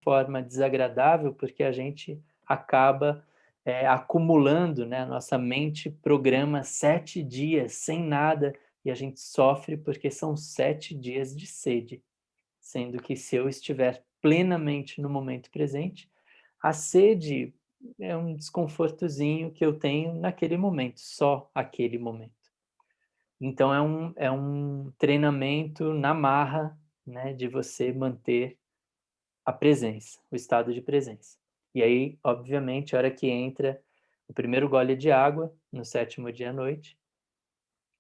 forma desagradável, porque a gente acaba acumulando, né? A nossa mente programa 7 dias sem nada e a gente sofre porque são 7 dias de sede. Sendo que se eu estiver plenamente no momento presente, a sede é um desconfortozinho que eu tenho naquele momento, só aquele momento. Então é um treinamento na marra, né, de você manter a presença, o estado de presença. E aí, obviamente, a hora que entra o primeiro gole de água, no 7º dia à noite,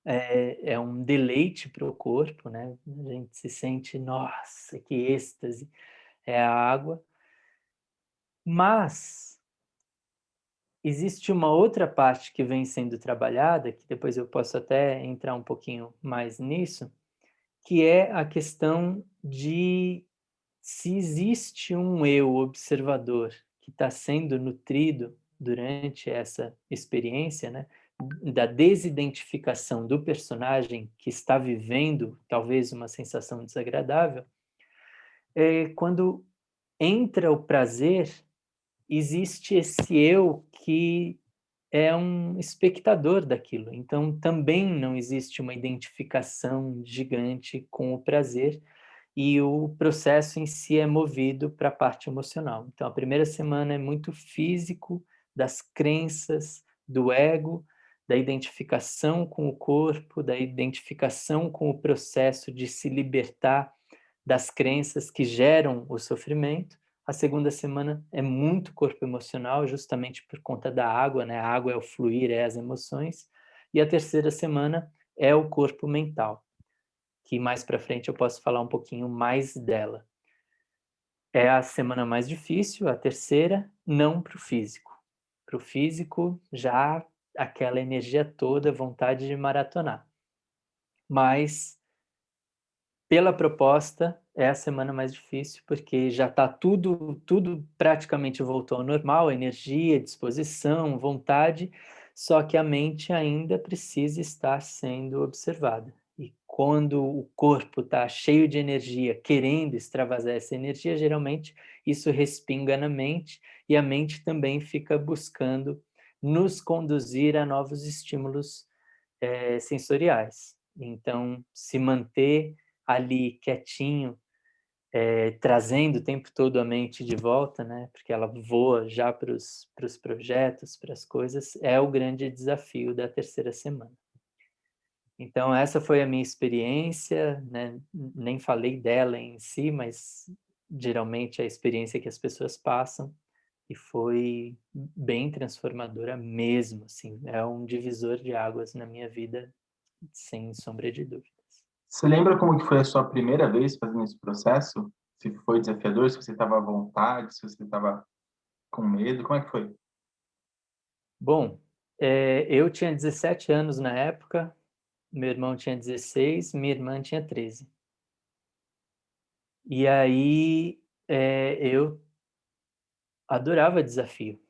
é um deleite para o corpo, né? A gente se sente, nossa, que êxtase, é a água. Mas existe uma outra parte que vem sendo trabalhada, que depois eu posso até entrar um pouquinho mais nisso, que é a questão de se existe um eu observador que está sendo nutrido durante essa experiência, né, da desidentificação do personagem que está vivendo talvez uma sensação desagradável, quando entra o prazer, existe esse eu que é um espectador daquilo. Então, também não existe uma identificação gigante com o prazer e o processo em si é movido para a parte emocional. Então, a primeira semana é muito físico, das crenças, do ego, da identificação com o corpo, da identificação com o processo de se libertar das crenças que geram o sofrimento. A segunda semana é muito corpo emocional, justamente por conta da água, né? A água é o fluir, é as emoções. E a terceira semana é o corpo mental, que mais para frente eu posso falar um pouquinho mais dela. É a semana mais difícil, a terceira, não para o físico. Para o físico, já aquela energia toda, vontade de maratonar. Mas pela proposta, é a semana mais difícil, porque já está tudo praticamente voltou ao normal, energia, disposição, vontade, só que a mente ainda precisa estar sendo observada. E quando o corpo está cheio de energia, querendo extravasar essa energia, geralmente isso respinga na mente, e a mente também fica buscando nos conduzir a novos estímulos sensoriais. Então, se manter ali quietinho, trazendo o tempo todo a mente de volta, né? Porque ela voa já para os projetos, para as coisas, é o grande desafio da terceira semana. Então, essa foi a minha experiência, né? Nem falei dela em si, mas geralmente é a experiência que as pessoas passam, e foi bem transformadora mesmo, assim, é um divisor de águas na minha vida, sem sombra de dúvidas. Você lembra como que foi a sua primeira vez fazendo esse processo? Se foi desafiador, se você estava à vontade, se você estava com medo, como é que foi? Bom, eu tinha 17 anos na época, meu irmão tinha 16, minha irmã tinha 13. E aí, eu adorava desafio.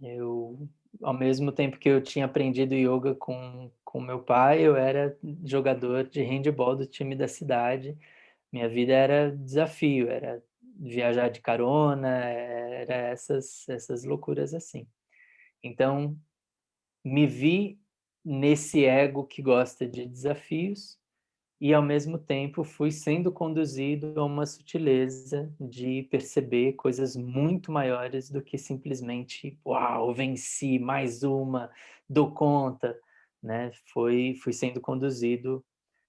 Eu, ao mesmo tempo que eu tinha aprendido yoga com meu pai, eu era jogador de handebol do time da cidade. Minha vida era desafio, era viajar de carona, era essas loucuras assim. Então, me vi nesse ego que gosta de desafios e, ao mesmo tempo, fui sendo conduzido a uma sutileza de perceber coisas muito maiores do que simplesmente, uau, venci, mais uma, dou conta, né? Fui sendo conduzido.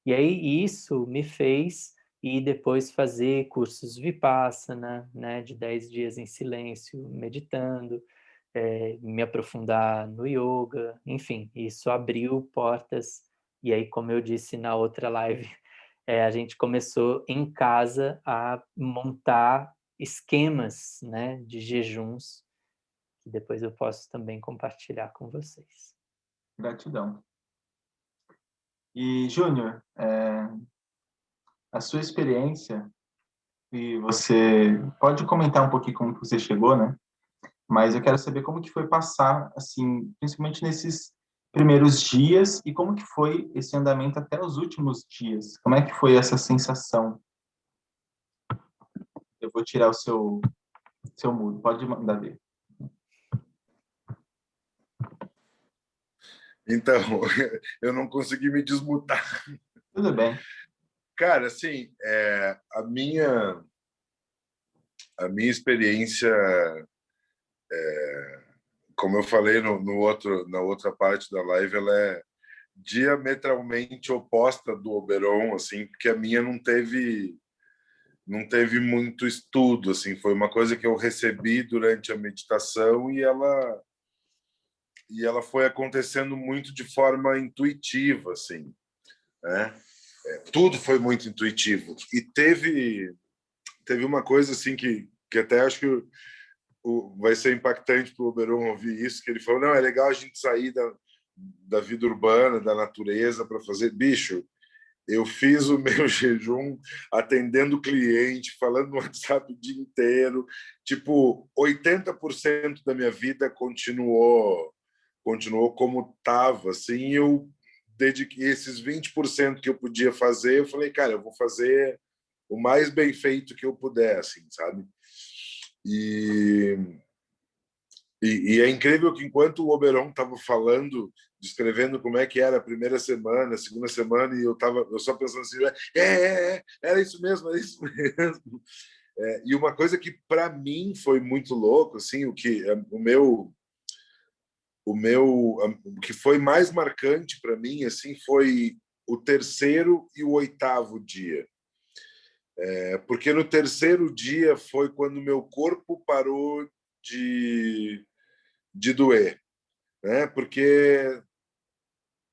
E aí isso me fez ir depois fazer cursos Vipassana, né, de 10 dias em silêncio, meditando, me aprofundar no yoga, enfim, isso abriu portas. E aí, como eu disse na outra live, a gente começou em casa a montar esquemas, né, de jejuns, que depois eu posso também compartilhar com vocês. Gratidão. E, Júnior, a sua experiência, e você pode comentar um pouquinho como que você chegou, né? Mas eu quero saber como que foi passar, assim, principalmente nesses primeiros dias e como que foi esse andamento até os últimos dias. Como é que foi essa sensação? Eu vou tirar o seu Seu mudo, pode mandar ver. Então, eu não consegui me desmutar. Tudo bem. Cara, assim, a minha experiência, como eu falei na outra parte da live, ela é diametralmente oposta do Oberon, assim, porque a minha não teve muito estudo, assim, foi uma coisa que eu recebi durante a meditação e ela foi acontecendo muito de forma intuitiva, assim, né? Tudo foi muito intuitivo. E teve uma coisa assim que até acho que vai ser impactante para o Oberon ouvir isso, que ele falou, não, é legal a gente sair da vida urbana, da natureza, para fazer. Bicho, eu fiz o meu jejum atendendo cliente, falando no WhatsApp o dia inteiro. Tipo, 80% da minha vida continuou como estava. Assim, eu dediquei esses 20% que eu podia fazer. Eu falei, cara, eu vou fazer o mais bem feito que eu puder, assim, sabe? E, e é incrível que enquanto o Oberon estava falando, descrevendo como é que era a primeira semana, a segunda semana, e eu só pensando assim, era isso mesmo, era isso mesmo. E uma coisa que para mim foi muito louco, assim, o que foi mais marcante para mim, assim, foi o terceiro e o oitavo dia. Porque no terceiro dia foi quando meu corpo parou de doer, né? Porque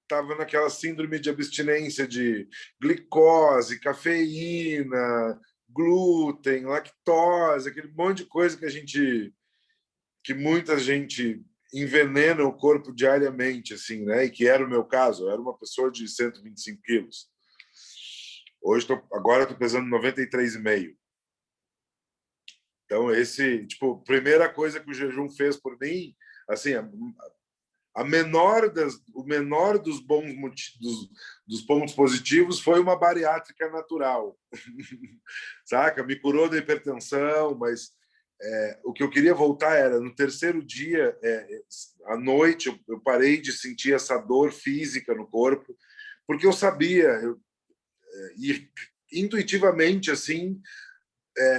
estava naquela síndrome de abstinência de glicose, cafeína, glúten, lactose, aquele monte de coisa que muita gente envenena o corpo diariamente, assim, né? E que era o meu caso. Eu era uma pessoa de 125 quilos. Agora estou pesando 93,5. Então, tipo, primeira coisa que o jejum fez por mim, assim, o menor dos pontos positivos foi uma bariátrica natural. Saca? Me curou da hipertensão, mas o que eu queria voltar era, no terceiro dia, à noite, eu parei de sentir essa dor física no corpo, porque eu sabia, e intuitivamente, assim,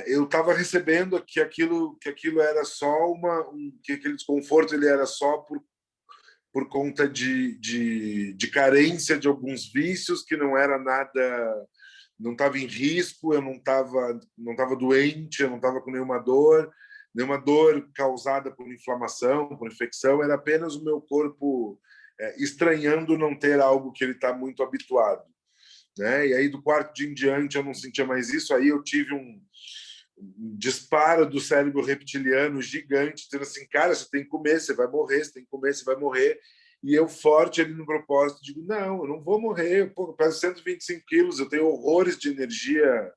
eu estava recebendo que aquilo era só que aquele desconforto ele era só por conta de carência de alguns vícios, que não era nada, não estava em risco, eu não tava doente, eu não estava com nenhuma dor causada por inflamação, por infecção, era apenas o meu corpo estranhando não ter algo que ele está muito habituado, né? E aí do quarto dia em diante eu não sentia mais isso, aí eu tive um disparo do cérebro reptiliano gigante, dizendo assim, cara, você tem que comer, você vai morrer, você tem que comer, você vai morrer. E eu forte ali no propósito, digo, não, eu não vou morrer, pô, eu peso 125 quilos, eu tenho horrores de energia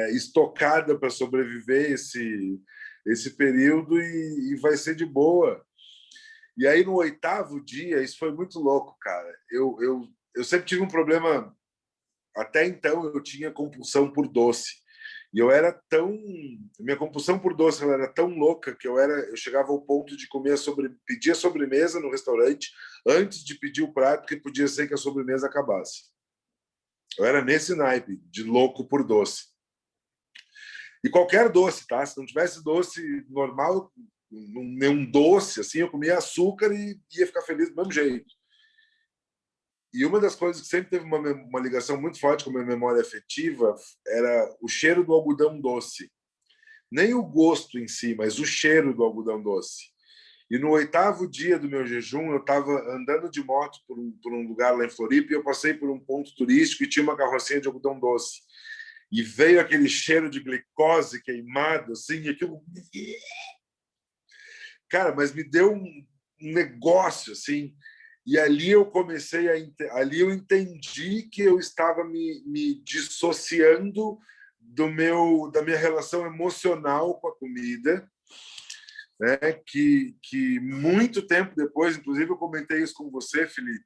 estocada para sobreviver esse período e vai ser de boa. E aí no oitavo dia, isso foi muito louco, cara. Eu sempre tive um problema, até então eu tinha compulsão por doce. E eu era tão. Minha compulsão por doce ela era tão louca que eu chegava ao ponto de pedir a sobremesa no restaurante antes de pedir o prato, porque podia ser que a sobremesa acabasse. Eu era nesse naipe de louco por doce. E qualquer doce, tá? Se não tivesse doce normal, nenhum doce, assim, eu comia açúcar e ia ficar feliz do mesmo jeito. E uma das coisas que sempre teve uma ligação muito forte com a minha memória afetiva era o cheiro do algodão doce. Nem o gosto em si, mas o cheiro do algodão doce. E no oitavo dia do meu jejum, eu estava andando de moto por um lugar lá em Floripa e eu passei por um ponto turístico e tinha uma carrocinha de algodão doce. E veio aquele cheiro de glicose queimado, assim, e aquilo... Cara, mas me deu um negócio, assim... E ali ali eu entendi que eu estava me dissociando da minha relação emocional com a comida, né? Que muito tempo depois, inclusive eu comentei isso com você, Felipe,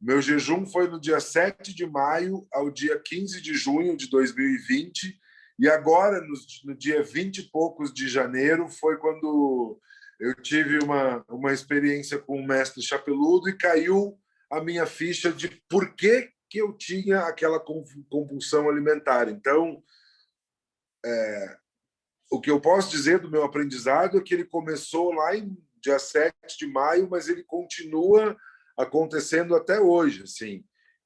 meu jejum foi no dia 7 de maio ao dia 15 de junho de 2020, E agora, no dia 20 e poucos de janeiro, foi quando eu tive uma experiência com o mestre Chapeludo e caiu a minha ficha de por que eu tinha aquela compulsão alimentar. Então, o que eu posso dizer do meu aprendizado é que ele começou lá em dia 7 de maio, mas ele continua acontecendo até hoje, assim.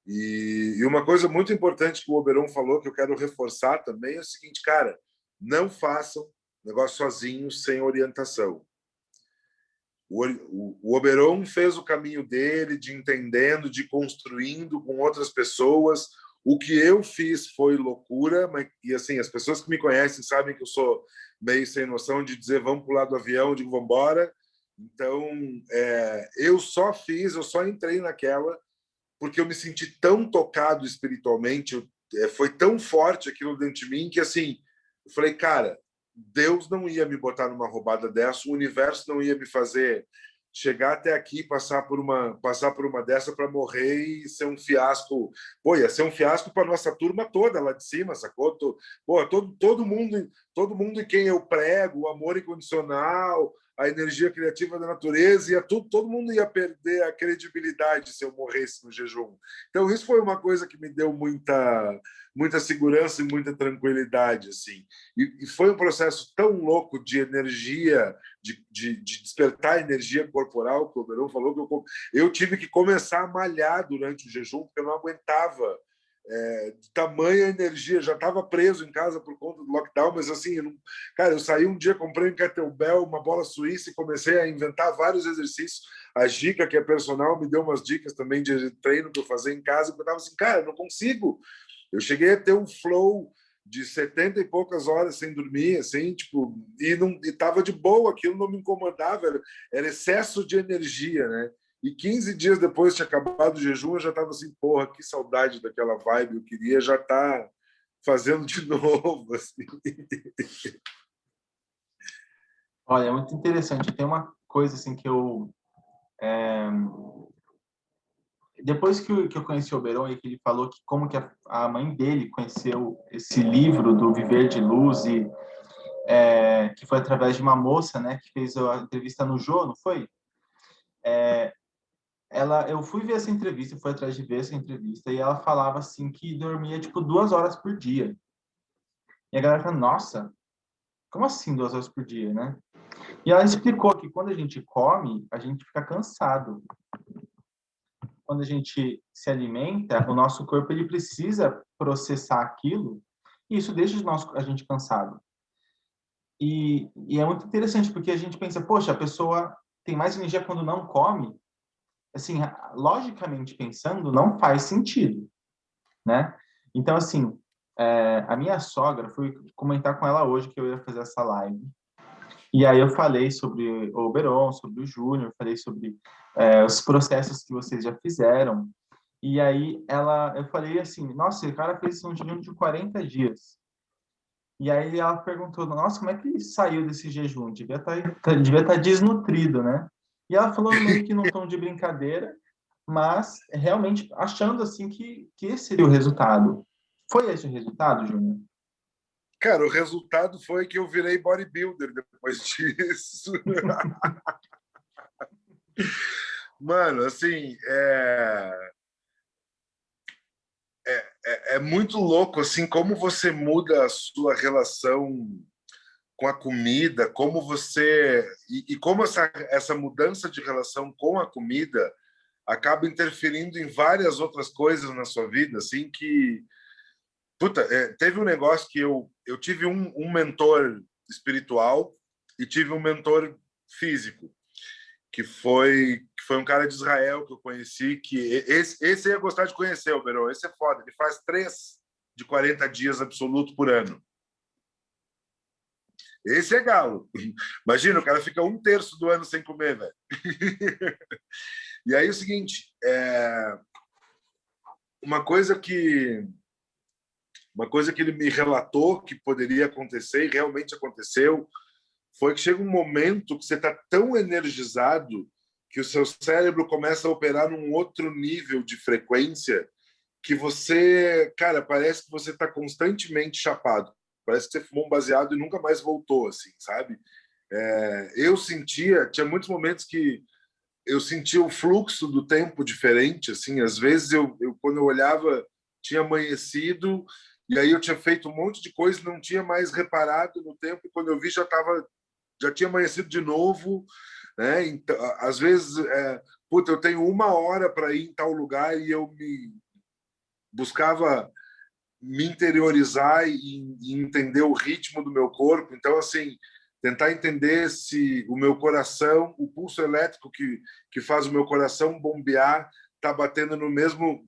E uma coisa muito importante que o Oberon falou, que eu quero reforçar também, é o seguinte, cara, não façam negócio sozinhos, sem orientação. O Oberon fez o caminho dele, de entendendo, de construindo com outras pessoas. O que eu fiz foi loucura, mas, e assim, as pessoas que me conhecem sabem que eu sou meio sem noção de dizer vamos pular do avião, eu digo vamos embora. Então, eu só entrei naquela porque eu me senti tão tocado espiritualmente, foi tão forte aquilo dentro de mim que, assim, eu falei, cara, Deus não ia me botar numa roubada dessa, o universo não ia me fazer chegar até aqui, passar por uma dessa para morrer e ser um fiasco. Pô, ia ser um fiasco para nossa turma toda lá de cima, sacou? Pô, todo mundo em quem eu prego, o amor incondicional, a energia criativa da natureza, todo mundo ia perder a credibilidade se eu morresse no jejum. Então, isso foi uma coisa que me deu muita segurança e muita tranquilidade, assim. E foi um processo tão louco de energia, de despertar energia corporal, que o Oberon falou, que eu tive que começar a malhar durante o jejum, porque eu não aguentava de tamanha energia, já estava preso em casa por conta do lockdown, mas assim, cara, eu saí um dia, comprei um kettlebell, uma bola suíça e comecei a inventar vários exercícios. A Gica, que é personal, me deu umas dicas também de treino para eu fazer em casa, porque eu estava assim, cara, eu não consigo. Eu cheguei a ter um flow de 70 e poucas horas sem dormir, assim, tipo, e tava de boa, aquilo não me incomodava, era excesso de energia, né? E 15 dias depois de acabado o jejum, eu já estava assim, porra, que saudade daquela vibe, eu queria já estar fazendo de novo, assim. Olha, é muito interessante. Tem uma coisa assim que eu depois que eu conheci o Oberon e que ele falou que como que a mãe dele conheceu esse livro do Viver de Luz e que foi através de uma moça, né, que fez a entrevista no Jô, não foi? Eu fui ver essa entrevista, fui atrás de ver essa entrevista e ela falava assim que dormia tipo 2 horas por dia. E a galera falou, nossa, como assim 2 horas por dia, né? E ela explicou que quando a gente come, a gente fica cansado. Quando a gente se alimenta, o nosso corpo ele precisa processar aquilo, e isso deixa a gente cansado. E é muito interessante, porque a gente pensa, poxa, a pessoa tem mais energia quando não come. Assim, logicamente pensando, não faz sentido, né? Então, assim, a minha sogra, fui comentar com ela hoje que eu ia fazer essa live, e aí eu falei sobre o Oberon, sobre o Júnior, falei sobre os processos que vocês já fizeram. E aí eu falei assim, nossa, o cara fez um jejum de 40 dias. E aí ela perguntou, nossa, como é que ele saiu desse jejum? Devia estar desnutrido, né? E ela falou meio que num tom de brincadeira, mas realmente achando assim que esse seria o resultado. Foi esse o resultado, Júnior? Cara, o resultado foi que eu virei bodybuilder depois disso. Mano, assim, é muito louco, assim, como você muda a sua relação com a comida, como você... E como essa mudança de relação com a comida acaba interferindo em várias outras coisas na sua vida, assim, que... Puta, teve um negócio que eu tive um mentor espiritual e tive um mentor físico, que foi um cara de Israel que eu conheci, que esse eu ia gostar de conhecer, o Verão. Esse é foda. Ele faz 3 de 40 dias absoluto por ano. Esse é galo. Imagina, o cara fica 1/3 do ano sem comer, velho. E aí é o seguinte, uma coisa que ele me relatou que poderia acontecer, e realmente aconteceu, foi que chega um momento que você está tão energizado que o seu cérebro começa a operar num outro nível de frequência que você, cara, parece que você está constantemente chapado. Parece que você fumou um baseado e nunca mais voltou, assim, sabe? Eu sentia, tinha muitos momentos que eu sentia o fluxo do tempo diferente, assim, às vezes quando eu olhava, tinha amanhecido, e aí eu tinha feito um monte de coisa, não tinha mais reparado no tempo, e quando eu vi já tinha amanhecido de novo, né? Então, às vezes, puta, eu tenho 1 hora para ir em tal lugar e eu me buscava me interiorizar e entender o ritmo do meu corpo. Então, assim, tentar entender se o meu coração, o pulso elétrico que faz o meu coração bombear, está batendo no mesmo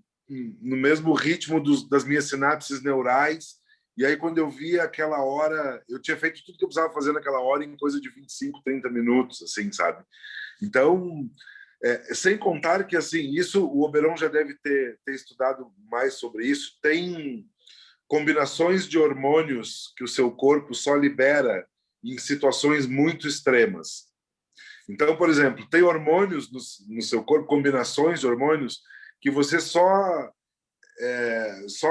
ritmo das minhas sinapses neurais. E aí, quando eu via aquela hora, eu tinha feito tudo que eu precisava fazer naquela hora em coisa de 25, 30 minutos, assim, sabe? Então, sem contar que, assim, isso o Oberon já deve ter estudado mais sobre isso. Tem combinações de hormônios que o seu corpo só libera em situações muito extremas. Então, por exemplo, tem hormônios no seu corpo, combinações de hormônios, que você só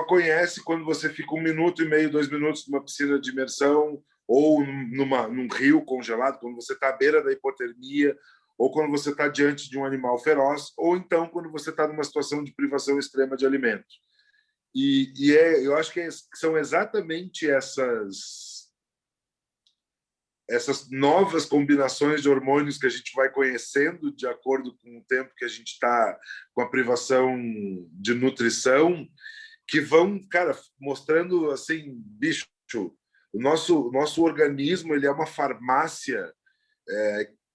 conhece quando você fica 1 minuto e meio, 2 minutos numa piscina de imersão ou num rio congelado, quando você está à beira da hipotermia, ou quando você está diante de um animal feroz, ou então quando você está numa situação de privação extrema de alimento. Eu acho que são exatamente essas novas combinações de hormônios que a gente vai conhecendo de acordo com o tempo que a gente está com a privação de nutrição, que vão, cara, mostrando assim, bicho, o nosso organismo, ele é uma farmácia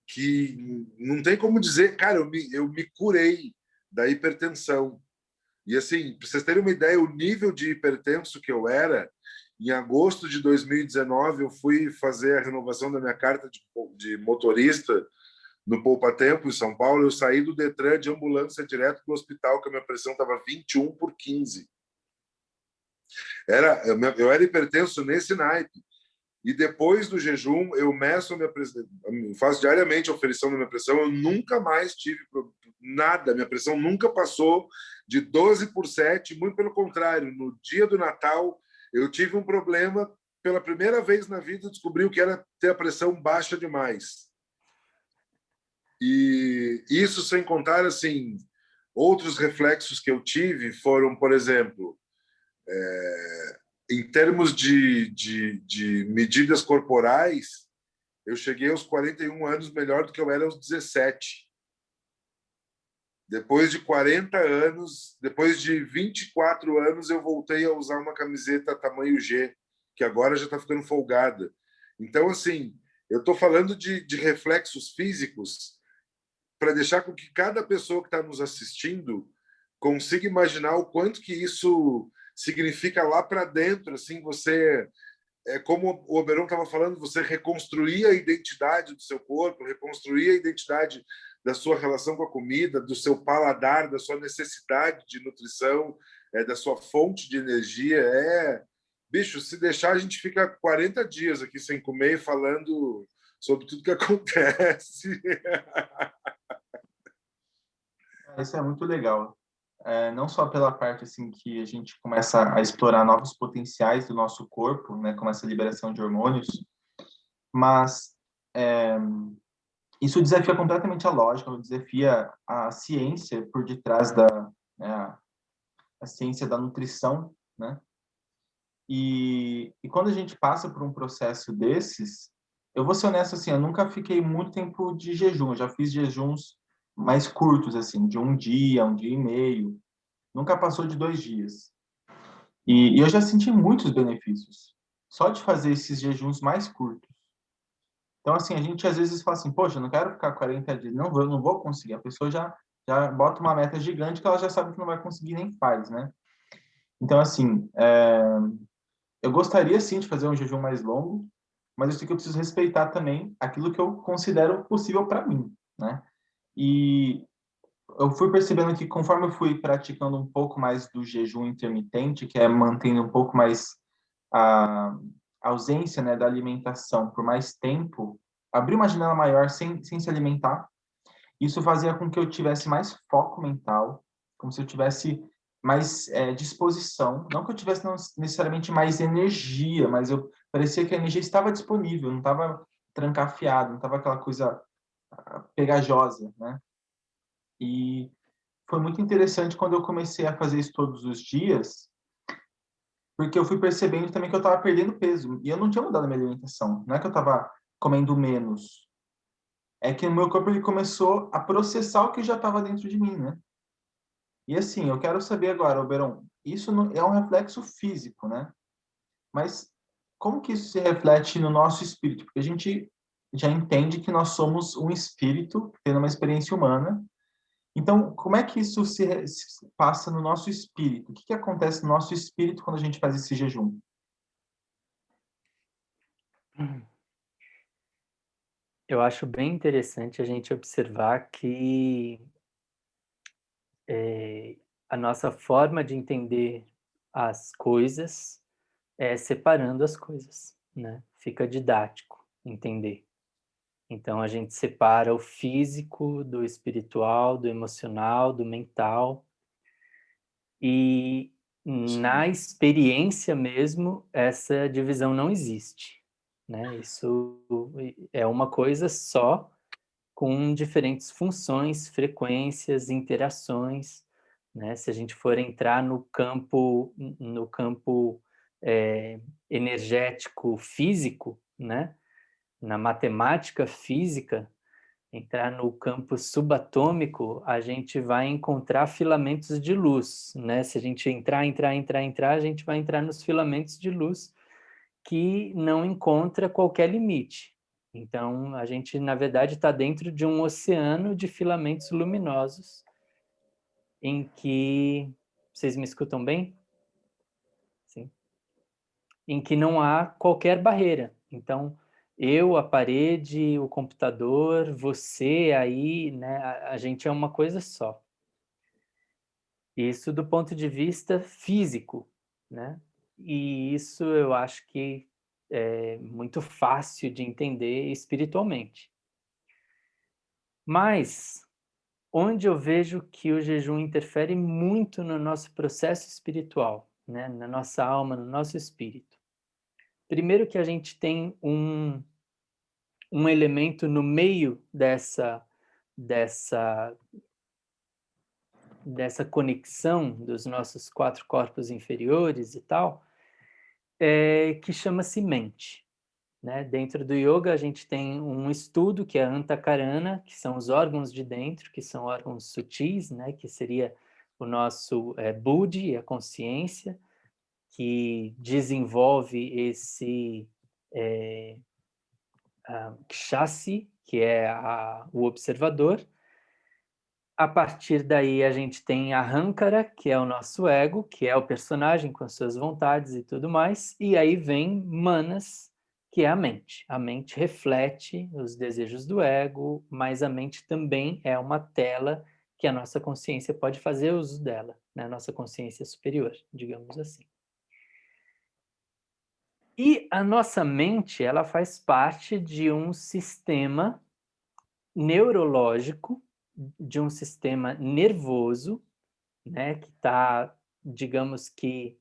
que não tem como dizer, cara, eu me curei da hipertensão. E assim, para vocês terem uma ideia, o nível de hipertenso que eu era, em agosto de 2019, eu fui fazer a renovação da minha carta de motorista no Poupa Tempo, em São Paulo. Eu saí do Detran de ambulância direto para o hospital, que a minha pressão estava 21/15. Eu era hipertenso nesse naipe. E depois do jejum, eu meço a minha pressão, faço diariamente a oferição da minha pressão, eu nunca mais tive nada, minha pressão nunca passou de 12/7, muito pelo contrário, no dia do Natal, eu tive um problema, pela primeira vez na vida, descobri o que era ter a pressão baixa demais. E isso sem contar, assim, outros reflexos que eu tive foram, por exemplo, em termos de medidas corporais, eu cheguei aos 41 anos melhor do que eu era aos 17. Depois de 40 anos, depois de 24 anos, eu voltei a usar uma camiseta tamanho G, que agora já está ficando folgada. Então, assim, eu estou falando de reflexos físicos para deixar com que cada pessoa que está nos assistindo consiga imaginar o quanto que isso significa lá para dentro, assim, você, como o Oberon estava falando, você reconstruir a identidade do seu corpo, reconstruir a identidade da sua relação com a comida, do seu paladar, da sua necessidade de nutrição, da sua fonte de energia. Bicho, se deixar, a gente fica 40 dias aqui sem comer, falando sobre tudo que acontece. Isso é muito legal. Não só pela parte assim que a gente começa a explorar novos potenciais do nosso corpo, né, como essa liberação de hormônios, mas isso desafia completamente a lógica, desafia a ciência por detrás né, a ciência da nutrição, né? E quando a gente passa por um processo desses, eu vou ser honesto assim, eu nunca fiquei muito tempo de jejum, eu já fiz jejuns mais curtos assim, de um dia e meio, nunca passou de 2 dias. E eu já senti muitos benefícios só de fazer esses jejuns mais curtos. Então, assim, a gente às vezes fala assim, poxa, eu não quero ficar 40 dias, não vou conseguir. A pessoa já bota uma meta gigante que ela já sabe que não vai conseguir nem faz, né? Então, assim, eu gostaria sim de fazer um jejum mais longo, mas eu sei que eu preciso respeitar também aquilo que eu considero possível para mim, né? E eu fui percebendo que conforme eu fui praticando um pouco mais do jejum intermitente, que é mantendo um pouco mais a ausência, né, da alimentação por mais tempo, abrir uma janela maior sem se alimentar, isso fazia com que eu tivesse mais foco mental, como se eu tivesse mais disposição. Não que eu tivesse necessariamente mais energia, mas eu parecia que a energia estava disponível, não estava trancafiado, não estava aquela coisa pegajosa, né? E foi muito interessante quando eu comecei a fazer isso todos os dias, porque eu fui percebendo também que eu estava perdendo peso. E eu não tinha mudado a minha alimentação. Não é que eu estava comendo menos. É que o meu corpo ele começou a processar o que já estava dentro de mim, né? E assim, eu quero saber agora, Oberon, isso é um reflexo físico, né? Mas como que isso se reflete no nosso espírito? Porque a gente já entende que nós somos um espírito tendo uma experiência humana. Então, como é que isso se passa no nosso espírito? O que acontece no nosso espírito quando a gente faz esse jejum? Eu acho bem interessante a gente observar que a nossa forma de entender as coisas é separando as coisas, né? Fica didático entender. Então a gente separa o físico do espiritual, do emocional, do mental, e na Sim. experiência mesmo essa divisão não existe, né? Isso é uma coisa só, com diferentes funções, frequências, interações, né? Se a gente for entrar no campo energético físico, né? Na matemática física, entrar no campo subatômico, a gente vai encontrar filamentos de luz, né? Se a gente entrar, a gente vai entrar nos filamentos de luz que não encontra qualquer limite. Então, a gente, na verdade, está dentro de um oceano de filamentos luminosos em que... Vocês me escutam bem? Sim. Em que não há qualquer barreira. Então, eu, a parede, o computador, você aí, né? A gente é uma coisa só. Isso do ponto de vista físico, né? E isso eu acho que é muito fácil de entender espiritualmente. Mas onde eu vejo que o jejum interfere muito no nosso processo espiritual, né? Na nossa alma, no nosso espírito. Primeiro que a gente tem um elemento no meio dessa, dessa conexão dos nossos 4 corpos inferiores e tal, que chama-se mente. Né? Dentro do yoga, a gente tem um estudo que é Antakarana, que são os órgãos de dentro, que são órgãos sutis, né? Que seria o nosso Buddhi, a consciência, que desenvolve esse Kshasi, que é o observador. A partir daí, a gente tem Ahankara, que é o nosso ego, que é o personagem com as suas vontades e tudo mais. E aí vem Manas, que é a mente. A mente reflete os desejos do ego, mas a mente também é uma tela que a nossa consciência pode fazer uso dela, né? A nossa consciência superior, digamos assim. E a nossa mente, ela faz parte de um sistema neurológico, de um sistema nervoso, né, que está, digamos que,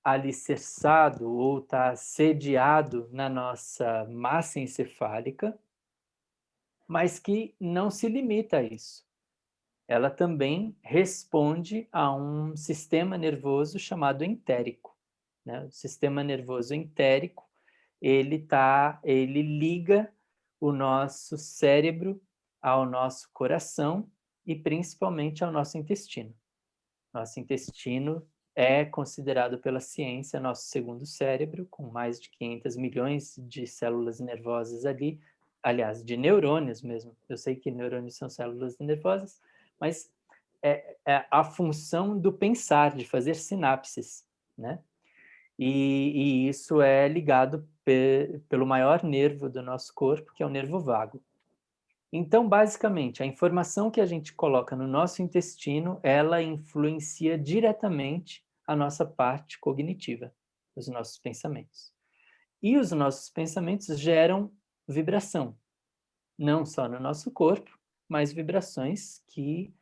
alicerçado ou está sediado na nossa massa encefálica, mas que não se limita a isso. Ela também responde a um sistema nervoso chamado entérico, né? O sistema nervoso entérico, ele liga o nosso cérebro ao nosso coração e principalmente ao nosso intestino. Nosso intestino é considerado pela ciência nosso segundo cérebro, com mais de 500 milhões de células nervosas ali, aliás, de neurônios mesmo. Eu sei que neurônios são células nervosas, mas é a função do pensar, de fazer sinapses, né? E isso é ligado pelo maior nervo do nosso corpo, que é o nervo vago. Então, basicamente, a informação que a gente coloca no nosso intestino, ela influencia diretamente a nossa parte cognitiva, os nossos pensamentos. E os nossos pensamentos geram vibração, não só no nosso corpo, mas vibrações que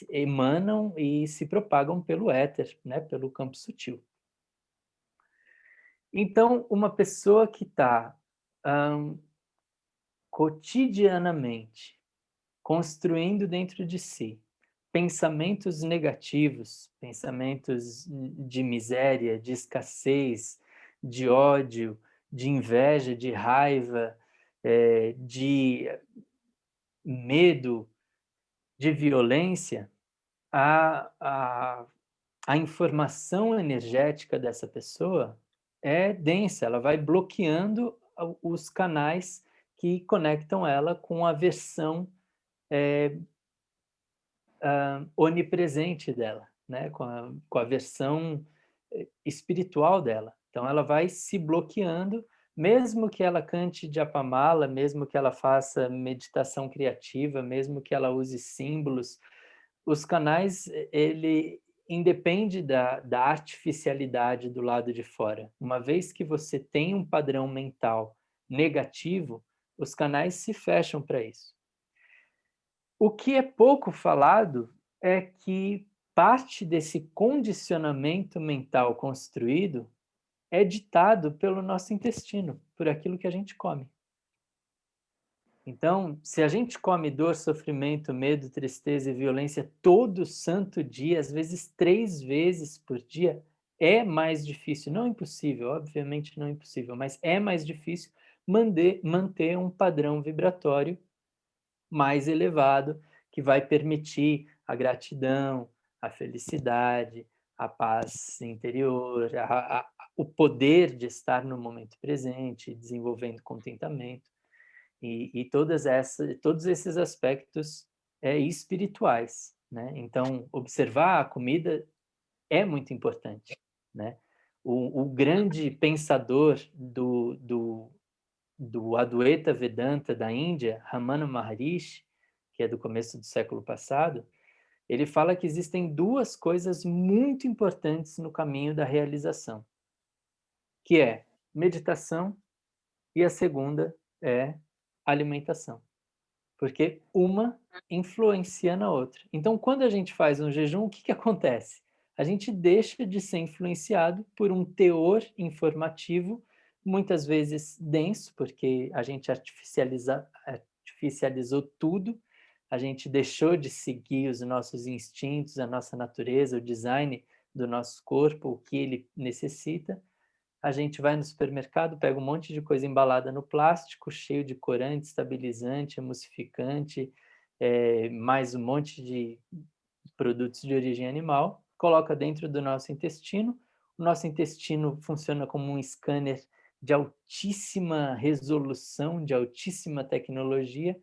emanam e se propagam pelo éter, né, pelo campo sutil. Então, uma pessoa que está cotidianamente construindo dentro de si pensamentos negativos, pensamentos de miséria, de escassez, de ódio, de inveja, de raiva, de medo, de violência, a informação energética dessa pessoa é densa, ela vai bloqueando os canais que conectam ela com a versão onipresente dela, né? Com a versão espiritual dela. Então, ela vai se bloqueando, mesmo que ela cante Japamala, mesmo que ela faça meditação criativa, mesmo que ela use símbolos, os canais, ele independe da artificialidade do lado de fora. Uma vez que você tem um padrão mental negativo, os canais se fecham para isso. O que é pouco falado é que parte desse condicionamento mental construído é ditado pelo nosso intestino, por aquilo que a gente come. Então, se a gente come dor, sofrimento, medo, tristeza e violência todo santo dia, às vezes 3 vezes por dia, é mais difícil, não impossível, obviamente não impossível, mas é mais difícil manter um padrão vibratório mais elevado, que vai permitir a gratidão, a felicidade, a paz interior, o poder de estar no momento presente, desenvolvendo contentamento, e todos esses aspectos espirituais, né? Então, observar a comida é muito importante, né? O grande pensador do Adwaita Vedanta da Índia, Ramana Maharishi, que é do começo do século passado, ele fala que existem 2 coisas muito importantes no caminho da realização, que é meditação e a segunda é alimentação, porque uma influencia na outra. Então, quando a gente faz um jejum, o que acontece? A gente deixa de ser influenciado por um teor informativo, muitas vezes denso, porque a gente artificializou tudo, a gente deixou de seguir os nossos instintos, a nossa natureza, o design do nosso corpo, o que ele necessita. A gente vai no supermercado, pega um monte de coisa embalada no plástico, cheio de corante, estabilizante, emulsificante, mais um monte de produtos de origem animal, coloca dentro do nosso intestino. O nosso intestino funciona como um scanner de altíssima resolução, de altíssima tecnologia,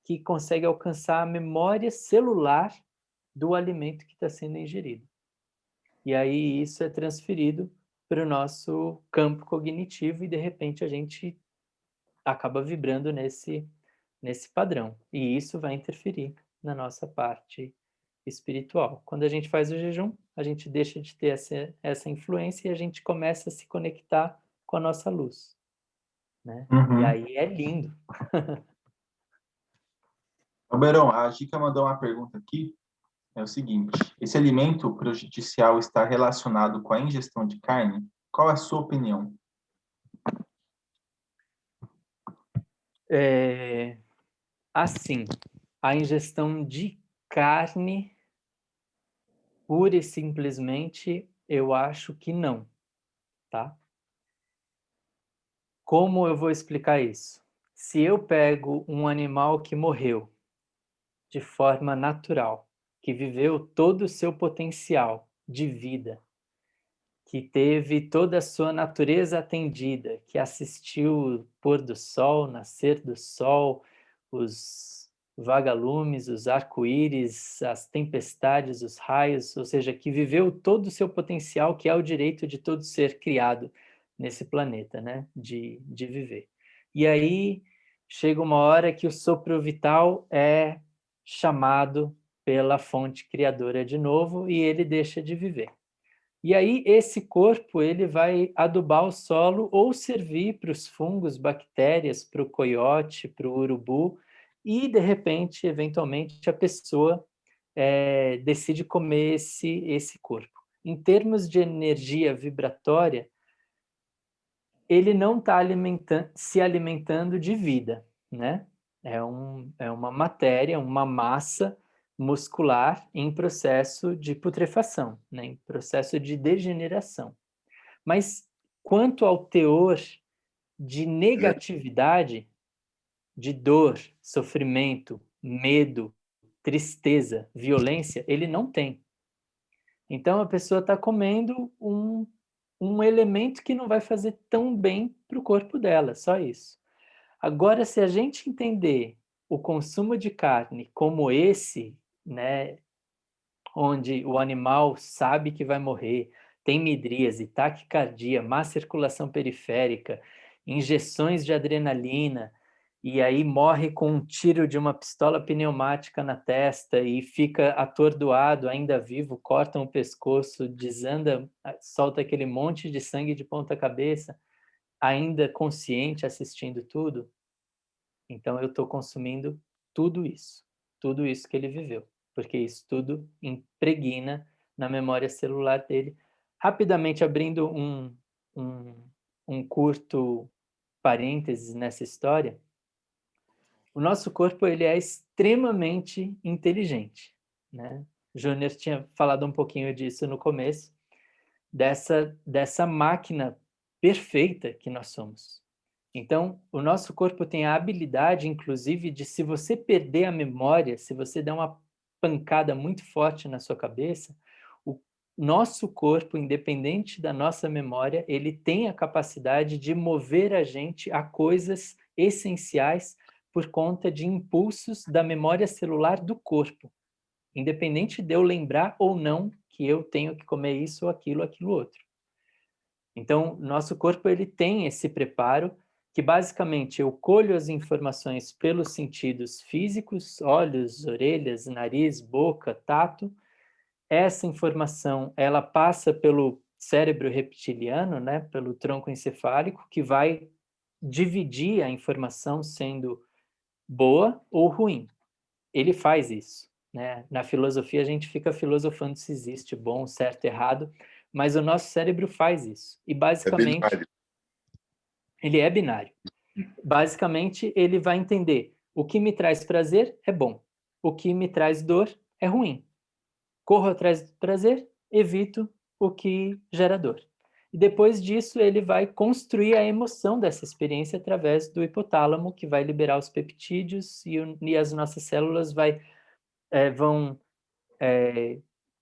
que consegue alcançar a memória celular do alimento que está sendo ingerido. E aí isso é transferido para o nosso campo cognitivo e, de repente, a gente acaba vibrando nesse padrão. E isso vai interferir na nossa parte espiritual. Quando a gente faz o jejum, a gente deixa de ter essa influência e a gente começa a se conectar com a nossa luz, né? E aí é lindo. Alberão, a Gica mandou uma pergunta aqui, é o seguinte: esse alimento prejudicial está relacionado com a ingestão de carne? Qual a sua opinião? Assim, a ingestão de carne, pura e simplesmente, eu acho que não, tá? Como eu vou explicar isso? Se eu pego um animal que morreu de forma natural, que viveu todo o seu potencial de vida, que teve toda a sua natureza atendida, que assistiu o pôr do sol, nascer do sol, os vagalumes, os arco-íris, as tempestades, os raios, ou seja, que viveu todo o seu potencial, que é o direito de todo ser criado nesse planeta, né, de viver. E aí chega uma hora que o sopro vital é chamado pela fonte criadora de novo e ele deixa de viver. E aí esse corpo ele vai adubar o solo ou servir para os fungos, bactérias, para o coiote, para o urubu, e de repente, eventualmente, a pessoa decide comer esse corpo. Em termos de energia vibratória, ele não está se alimentando de vida, né? É uma matéria, uma massa muscular em processo de putrefação, né? Em processo de degeneração. Mas quanto ao teor de negatividade, de dor, sofrimento, medo, tristeza, violência, ele não tem. Então a pessoa está comendo um elemento que não vai fazer tão bem para o corpo dela, só isso. Agora, se a gente entender o consumo de carne como esse, né, onde o animal sabe que vai morrer, tem midríase, taquicardia, má circulação periférica, injeções de adrenalina, e aí morre com um tiro de uma pistola pneumática na testa e fica atordoado, ainda vivo, cortam o pescoço, desanda, solta aquele monte de sangue de ponta cabeça, ainda consciente assistindo tudo. Então eu estou consumindo tudo isso que ele viveu, porque isso tudo impregna na memória celular dele. Rapidamente abrindo um curto parênteses nessa história, o nosso corpo ele é extremamente inteligente, né? Júnior tinha falado um pouquinho disso no começo, dessa máquina perfeita que nós somos. Então, o nosso corpo tem a habilidade, inclusive, de se você perder a memória, se você der uma pancada muito forte na sua cabeça, o nosso corpo, independente da nossa memória, ele tem a capacidade de mover a gente a coisas essenciais por conta de impulsos da memória celular do corpo, independente de eu lembrar ou não que eu tenho que comer isso ou aquilo outro. Então, nosso corpo ele tem esse preparo que basicamente eu colho as informações pelos sentidos físicos, olhos, orelhas, nariz, boca, tato. Essa informação ela passa pelo cérebro reptiliano, né, pelo tronco encefálico, que vai dividir a informação sendo boa ou ruim. Ele faz isso, né? Na filosofia a gente fica filosofando se existe bom, certo, errado, mas o nosso cérebro faz isso. E basicamente ele é binário. Basicamente ele vai entender: o que me traz prazer é bom, o que me traz dor é ruim. Corro atrás do prazer, evito o que gera dor. E depois disso ele vai construir a emoção dessa experiência através do hipotálamo, que vai liberar os peptídeos e as nossas células vão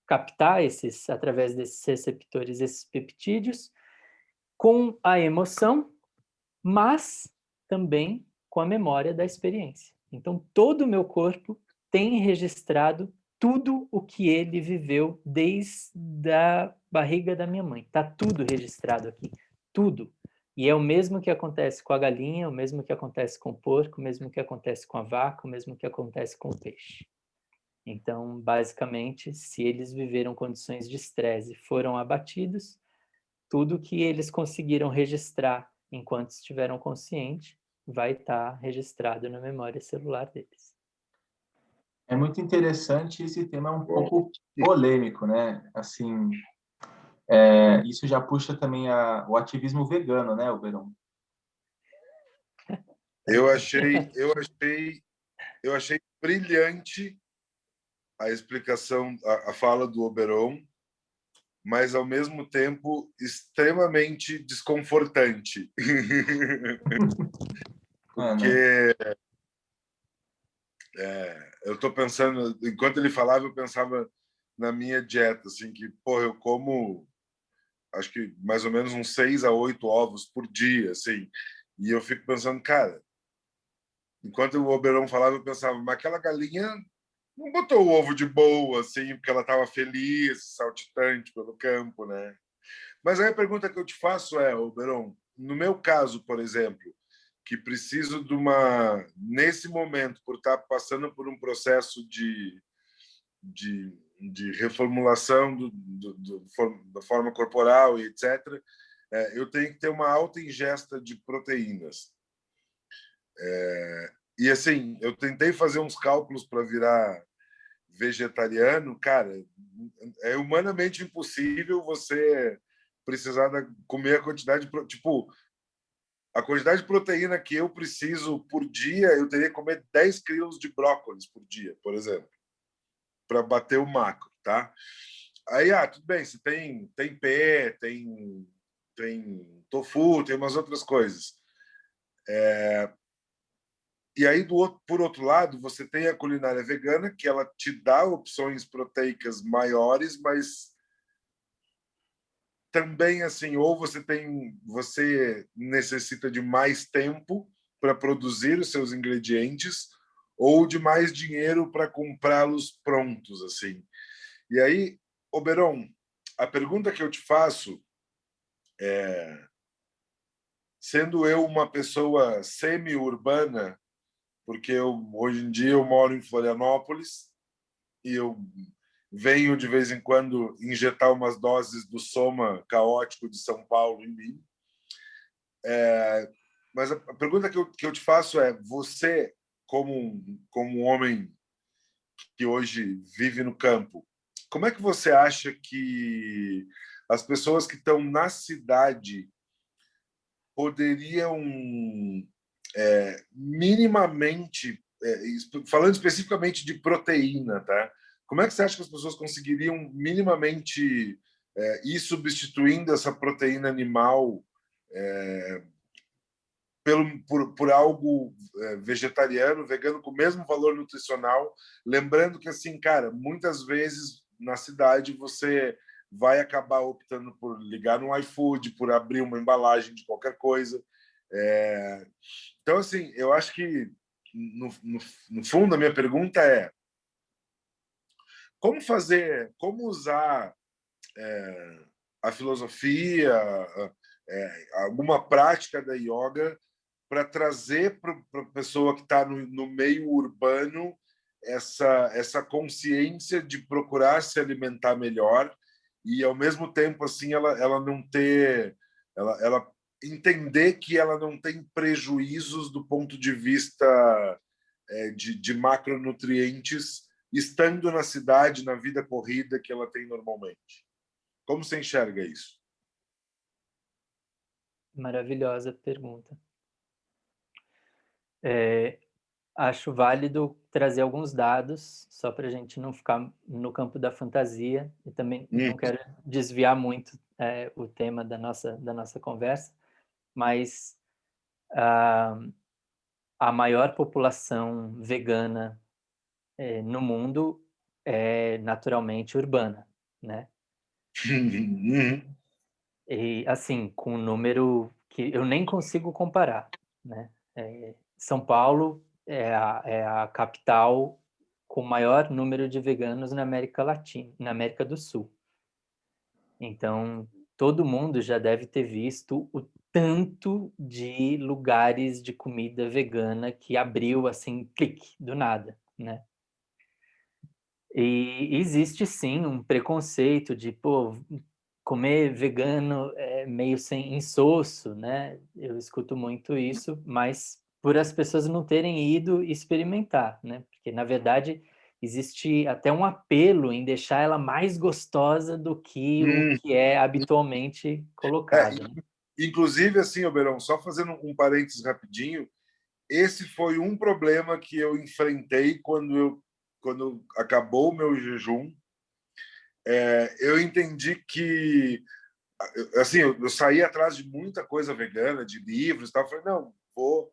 captar através desses receptores, esses peptídeos, com a emoção, mas também com a memória da experiência. Então, todo o meu corpo tem registrado tudo o que ele viveu desde a barriga da minha mãe. Está tudo registrado aqui, tudo. E é o mesmo que acontece com a galinha, o mesmo que acontece com o porco, o mesmo que acontece com a vaca, o mesmo que acontece com o peixe. Então, basicamente, se eles viveram condições de estresse e foram abatidos, tudo que eles conseguiram registrar enquanto estiveram conscientes vai estar registrado na memória celular deles. É muito interessante, esse tema é um pouco polêmico, né? Assim, isso já puxa também o ativismo vegano, né, Oberon? Eu achei brilhante a explicação, a fala do Oberon, mas ao mesmo tempo extremamente desconfortante. Porque eu estou pensando, enquanto ele falava, eu pensava na minha dieta, assim, que, porra, eu como, acho que mais ou menos uns 6 a 8 ovos por dia, assim, e eu fico pensando, cara, enquanto o Oberon falava, eu pensava, mas aquela galinha não botou o ovo de boa, assim, porque ela estava feliz, saltitante pelo campo, né? Mas aí a pergunta que eu te faço é, Oberon, no meu caso, por exemplo, que preciso de nesse momento, por estar passando por um processo de reformulação da forma corporal e etc., eu tenho que ter uma alta ingesta de proteínas. E assim, eu tentei fazer uns cálculos para virar vegetariano, cara, é humanamente impossível você precisar comer a quantidade tipo, a quantidade de proteína que eu preciso por dia, eu teria que comer 10 quilos de brócolis por dia, por exemplo, para bater o macro, tá? Aí, tudo bem, você tem tempê, tem tofu, tem umas outras coisas. E aí, por outro lado, você tem a culinária vegana, que ela te dá opções proteicas maiores, mas também assim, ou você necessita de mais tempo para produzir os seus ingredientes, ou de mais dinheiro para comprá-los prontos, assim. E aí, Oberon, a pergunta que eu te faço é, sendo eu uma pessoa semi-urbana, porque hoje em dia eu moro em Florianópolis e eu venho de vez em quando injetar umas doses do soma caótico de São Paulo em mim. Mas a pergunta que eu te faço é: você, como um homem que hoje vive no campo, como é que você acha que as pessoas que estão na cidade poderiam minimamente, falando especificamente de proteína, tá? Como é que você acha que as pessoas conseguiriam minimamente ir substituindo essa proteína animal por algo vegetariano, vegano, com o mesmo valor nutricional? Lembrando que, assim, cara, muitas vezes na cidade você vai acabar optando por ligar no iFood, por abrir uma embalagem de qualquer coisa. Então, assim, eu acho que, no fundo, a minha pergunta é como usar a filosofia, alguma prática da yoga para trazer para a pessoa que está no meio urbano essa consciência de procurar se alimentar melhor e, ao mesmo tempo, assim, ela não ter... ela entender que ela não tem prejuízos do ponto de vista de macronutrientes estando na cidade, na vida corrida que ela tem normalmente. Como você enxerga isso? Maravilhosa pergunta. Acho válido trazer alguns dados, só para a gente não ficar no campo da fantasia, e também não quero desviar muito o tema da nossa conversa, mas a maior população vegana no mundo é naturalmente urbana, né? E, assim, com um número que eu nem consigo comparar, né? São Paulo é a capital com o maior número de veganos na América Latina, na América do Sul. Então, todo mundo já deve ter visto o tanto de lugares de comida vegana que abriu, assim, clique, do nada, né? E existe, sim, um preconceito de, pô, comer vegano é meio sem insosso, né? Eu escuto muito isso, mas por as pessoas não terem ido experimentar, né? Porque, na verdade, existe até um apelo em deixar ela mais gostosa do que o que é habitualmente colocado, né? Inclusive, assim, Oberon, só fazendo um parênteses rapidinho, esse foi um problema que eu enfrentei quando acabou o meu jejum. Eu entendi que, assim, eu saí atrás de muita coisa vegana, de livros e tal. Falei, não, vou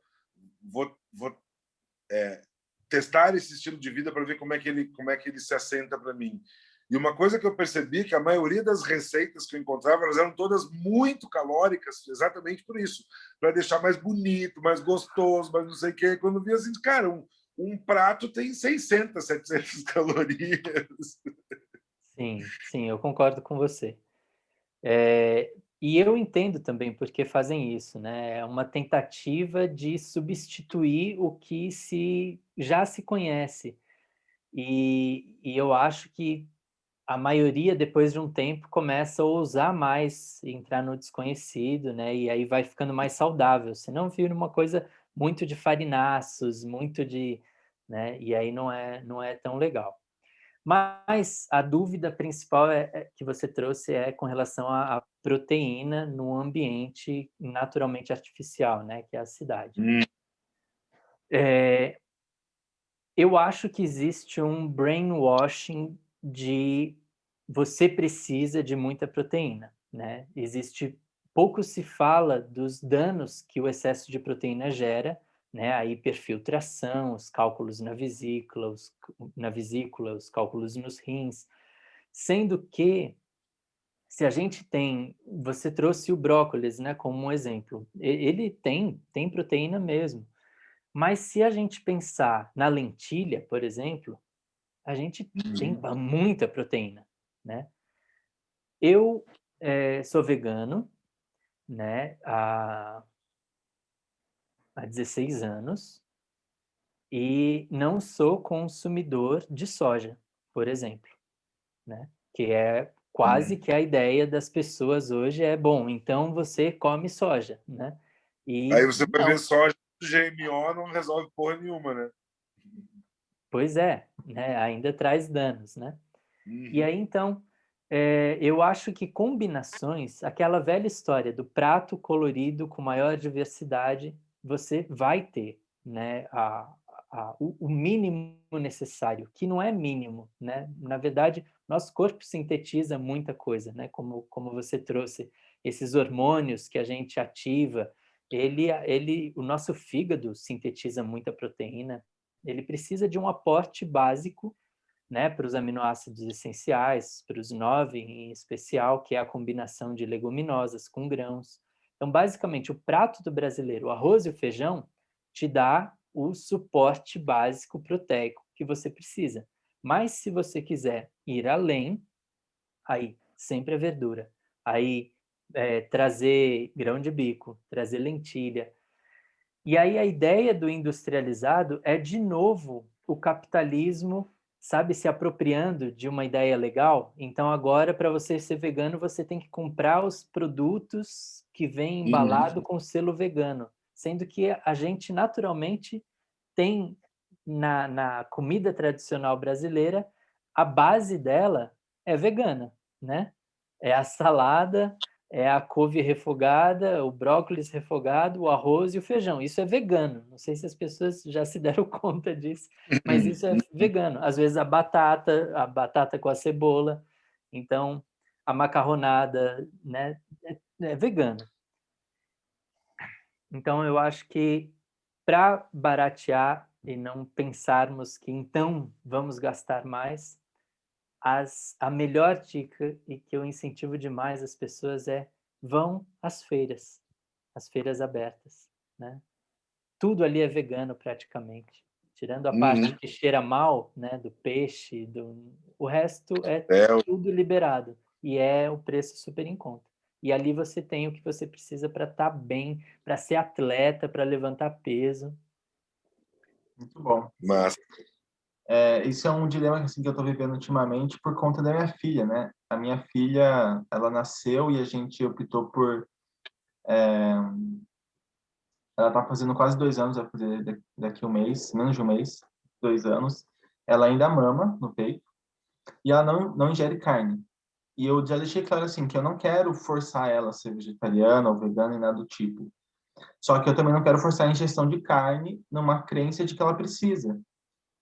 testar esse estilo de vida para ver como é que ele se assenta para mim. E uma coisa que eu percebi é que a maioria das receitas que eu encontrava, elas eram todas muito calóricas, exatamente por isso, para deixar mais bonito, mais gostoso, mais não sei o quê. Quando eu vi assim, cara, um prato tem 600, 700 calorias. Sim, sim, eu concordo com você. E eu entendo também porque fazem isso, né? É uma tentativa de substituir o que já se conhece. E eu acho que a maioria, depois de um tempo, começa a ousar mais, entrar no desconhecido, né? E aí vai ficando mais saudável. Senão vira uma coisa muito de farináceos, muito de, né? E aí não é tão legal. Mas a dúvida principal que você trouxe é com relação à proteína no ambiente naturalmente artificial, né, que é a cidade. Eu acho que existe um brainwashing de você precisa de muita proteína, né? Pouco se fala dos danos que o excesso de proteína gera, né? A hiperfiltração, os cálculos na vesícula, os cálculos nos rins, sendo que se a gente você trouxe o brócolis, né, como um exemplo, ele tem proteína mesmo, mas se a gente pensar na lentilha, por exemplo, a gente tem muita proteína, né? Eu sou vegano, né, há 16 anos e não sou consumidor de soja, por exemplo, né? Que é quase que a ideia das pessoas hoje bom, então você come soja, né? Aí E você vai ver soja GMO não resolve porra nenhuma, né? pois é, né? Ainda traz danos, né? E aí, então, eu acho que combinações, aquela velha história do prato colorido com maior diversidade, você vai ter, né, o mínimo necessário, que não é mínimo, né? Na verdade, nosso corpo sintetiza muita coisa, né? Como você trouxe, esses hormônios que a gente ativa, o nosso fígado sintetiza muita proteína, ele precisa de um aporte básico, né, para os aminoácidos essenciais, para os 9 em especial, que é a combinação de leguminosas com grãos. Então, basicamente, o prato do brasileiro, o arroz e o feijão, te dá o suporte básico proteico que você precisa. Mas se você quiser ir além, aí sempre a verdura. Aí trazer grão de bico, trazer lentilha. E aí a ideia do industrializado é, de novo, o capitalismo, sabe, se apropriando de uma ideia legal. Então, agora, para você ser vegano, você tem que comprar os produtos que vêm embalado com selo vegano. Sendo que a gente, naturalmente, tem na comida tradicional brasileira, a base dela é vegana, né? É a salada, é a couve refogada, o brócolis refogado, o arroz e o feijão. Isso é vegano. Não sei se as pessoas já se deram conta disso, mas isso é vegano. Às vezes a batata com a cebola. Então, a macarronada, né, é vegano. Então, eu acho que para baratear e não pensarmos que então vamos gastar mais, a melhor dica e que eu incentivo demais as pessoas vão às feiras, as feiras abertas, né? Tudo ali é vegano praticamente, tirando a parte que cheira mal, né, do peixe, o resto é tudo liberado e é o preço super em conta. E ali você tem o que você precisa para estar bem, para ser atleta, para levantar peso. Muito bom. Mas Isso é um dilema assim, que eu estou vivendo ultimamente por conta da minha filha, né? A minha filha, ela nasceu e a gente optou por... ela está fazendo quase 2 anos, vai fazer daqui um mês, menos de um mês, 2 anos. Ela ainda mama no peito e ela não ingere carne. E eu já deixei claro assim que eu não quero forçar ela a ser vegetariana ou vegana e nada do tipo. Só que eu também não quero forçar a ingestão de carne numa crença de que ela precisa.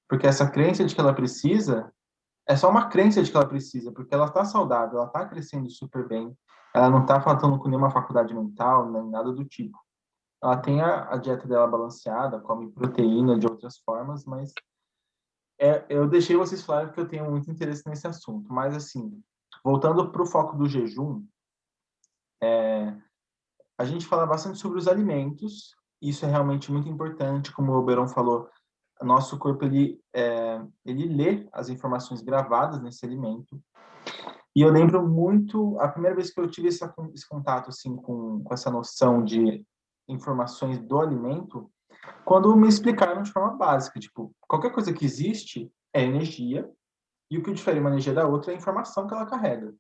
Porque essa crença de que ela precisa é só uma crença de que ela precisa, porque ela está saudável, ela está crescendo super bem, ela não está faltando com nenhuma faculdade mental, nem nada do tipo. Ela tem a dieta dela balanceada, come proteína de outras formas, mas eu deixei vocês falarem porque eu tenho muito interesse nesse assunto. Mas, assim, voltando para o foco do jejum, a gente fala bastante sobre os alimentos, isso é realmente muito importante, como o Oberon falou, nosso corpo ele lê as informações gravadas nesse alimento. E eu lembro muito, a primeira vez que eu tive esse contato assim, com essa noção de informações do alimento, quando me explicaram de forma básica, tipo, qualquer coisa que existe é energia, e o que difere uma energia da outra é a informação que ela carrega.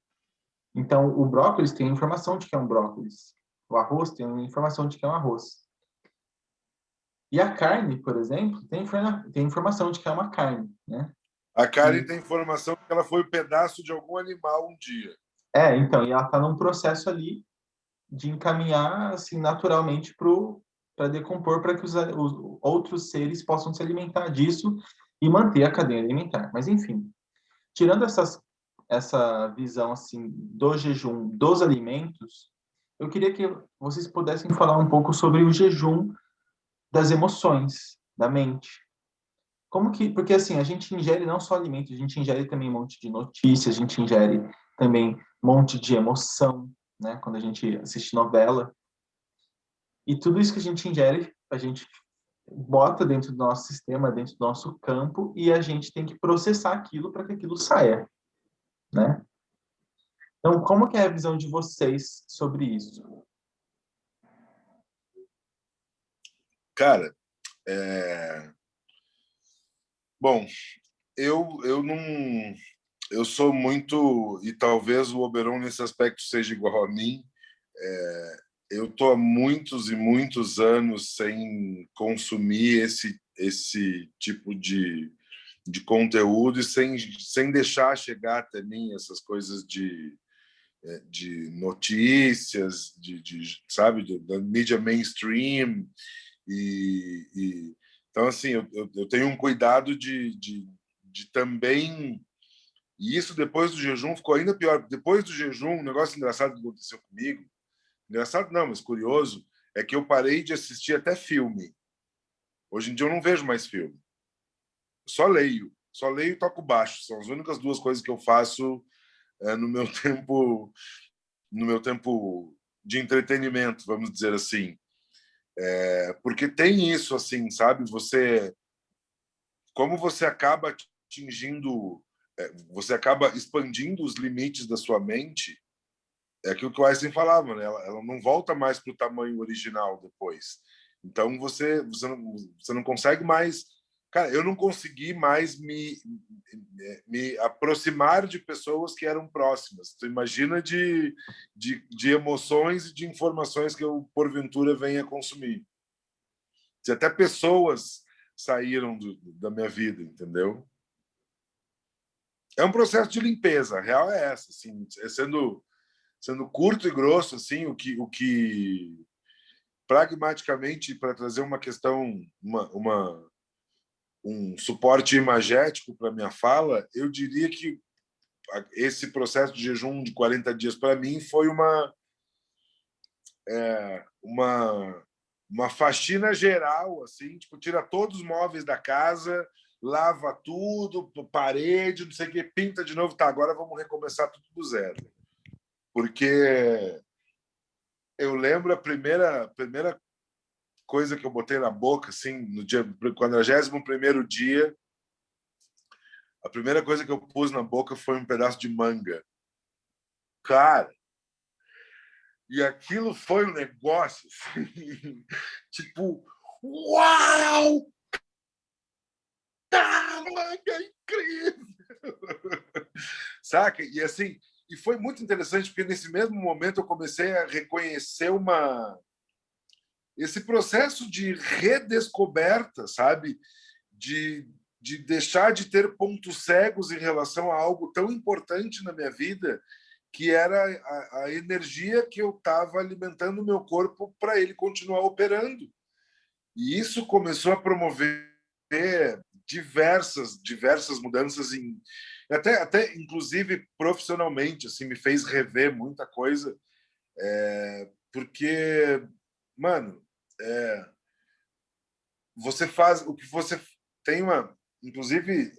Então, o brócolis tem a informação de que é um brócolis, o arroz tem a informação de que é um arroz. E a carne, por exemplo, tem informação de que é uma carne, né? A Karen tem informação que ela foi um pedaço de algum animal um dia. Então, e ela está num processo ali de encaminhar, assim, naturalmente para decompor, para que os outros seres possam se alimentar disso e manter a cadeia alimentar. Mas, enfim, tirando essa visão, assim, do jejum dos alimentos, eu queria que vocês pudessem falar um pouco sobre o jejum das emoções, da mente. Porque assim, a gente ingere não só alimentos, a gente ingere também um monte de notícias, a gente ingere também um monte de emoção, né? Quando a gente assiste novela. E tudo isso que a gente ingere, a gente bota dentro do nosso sistema, dentro do nosso campo, e a gente tem que processar aquilo para que aquilo saia, né? Então, como que é a visão de vocês sobre isso? Cara, bom, eu não... Eu sou muito... E talvez o Oberon, nesse aspecto, seja igual a mim. Eu estou há muitos e muitos anos sem consumir esse tipo de conteúdo e sem deixar chegar até mim essas coisas de notícias, sabe, da mídia mainstream. Então, assim, eu tenho um cuidado de também... E isso, depois do jejum, ficou ainda pior. Depois do jejum, um negócio engraçado que aconteceu comigo, engraçado não, mas curioso, é que eu parei de assistir até filme. Hoje em dia eu não vejo mais filme. Só leio e toco baixo. São as únicas duas coisas que eu faço no meu tempo de entretenimento, vamos dizer assim. Porque tem isso, assim, sabe? Como você acaba atingindo, você acaba expandindo os limites da sua mente. É aquilo que o Einstein falava, né? Ela não volta mais para o tamanho original depois. Então você não consegue mais... Cara, eu não consegui mais me aproximar de pessoas que eram próximas. Tu imagina de emoções e de informações que eu, porventura, venha consumir. Se até pessoas saíram da minha vida, entendeu? É um processo de limpeza. A real é essa, assim, sendo curto e grosso, assim, o que pragmaticamente, para trazer uma questão, um suporte imagético para minha fala, eu diria que esse processo de jejum de 40 dias para mim foi uma faxina geral, assim, tipo, tira todos os móveis da casa, lava tudo, parede, não sei o que, pinta de novo, tá, agora vamos recomeçar tudo do zero. Porque eu lembro a primeira coisa que eu botei na boca, assim, no 41º dia, a primeira coisa que eu pus na boca foi um pedaço de manga. Cara, e aquilo foi um negócio, assim, tipo, uau! Tá, manga é incrível! Saca? E assim, e foi muito interessante, porque nesse mesmo momento eu comecei a reconhecer esse processo de redescoberta, sabe? De deixar de ter pontos cegos em relação a algo tão importante na minha vida, que era a energia que eu estava alimentando o meu corpo para ele continuar operando. E isso começou a promover diversas mudanças até inclusive profissionalmente, assim, me fez rever muita coisa, porque, mano, você faz o que você tem inclusive,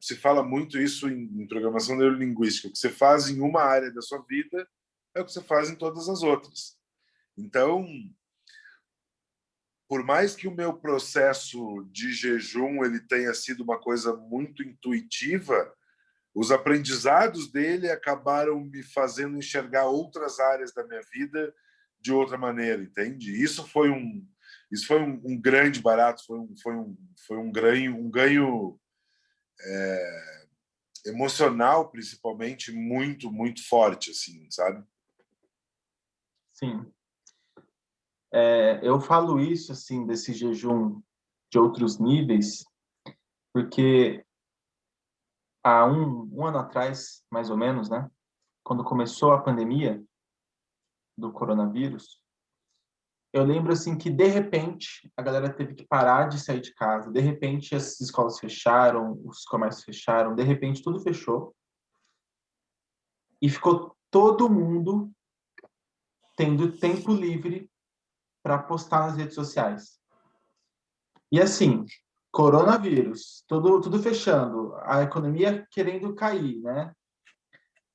se fala muito isso em programação neurolinguística. O que você faz em uma área da sua vida é o que você faz em todas as outras. Então, por mais que o meu processo de jejum ele tenha sido uma coisa muito intuitiva, os aprendizados dele acabaram me fazendo enxergar outras áreas da minha vida de outra maneira, entende? Isso foi um grande barato, foi um ganho emocional, principalmente, muito, muito forte, assim, sabe? Sim. Eu falo isso, assim, desse jejum de outros níveis, porque há um ano atrás, mais ou menos, né? Quando começou a pandemia do coronavírus, eu lembro assim que de repente a galera teve que parar de sair de casa, de repente as escolas fecharam, os comércios fecharam, de repente tudo fechou e ficou todo mundo tendo tempo livre para postar nas redes sociais. E assim, coronavírus, tudo fechando, a economia querendo cair, né?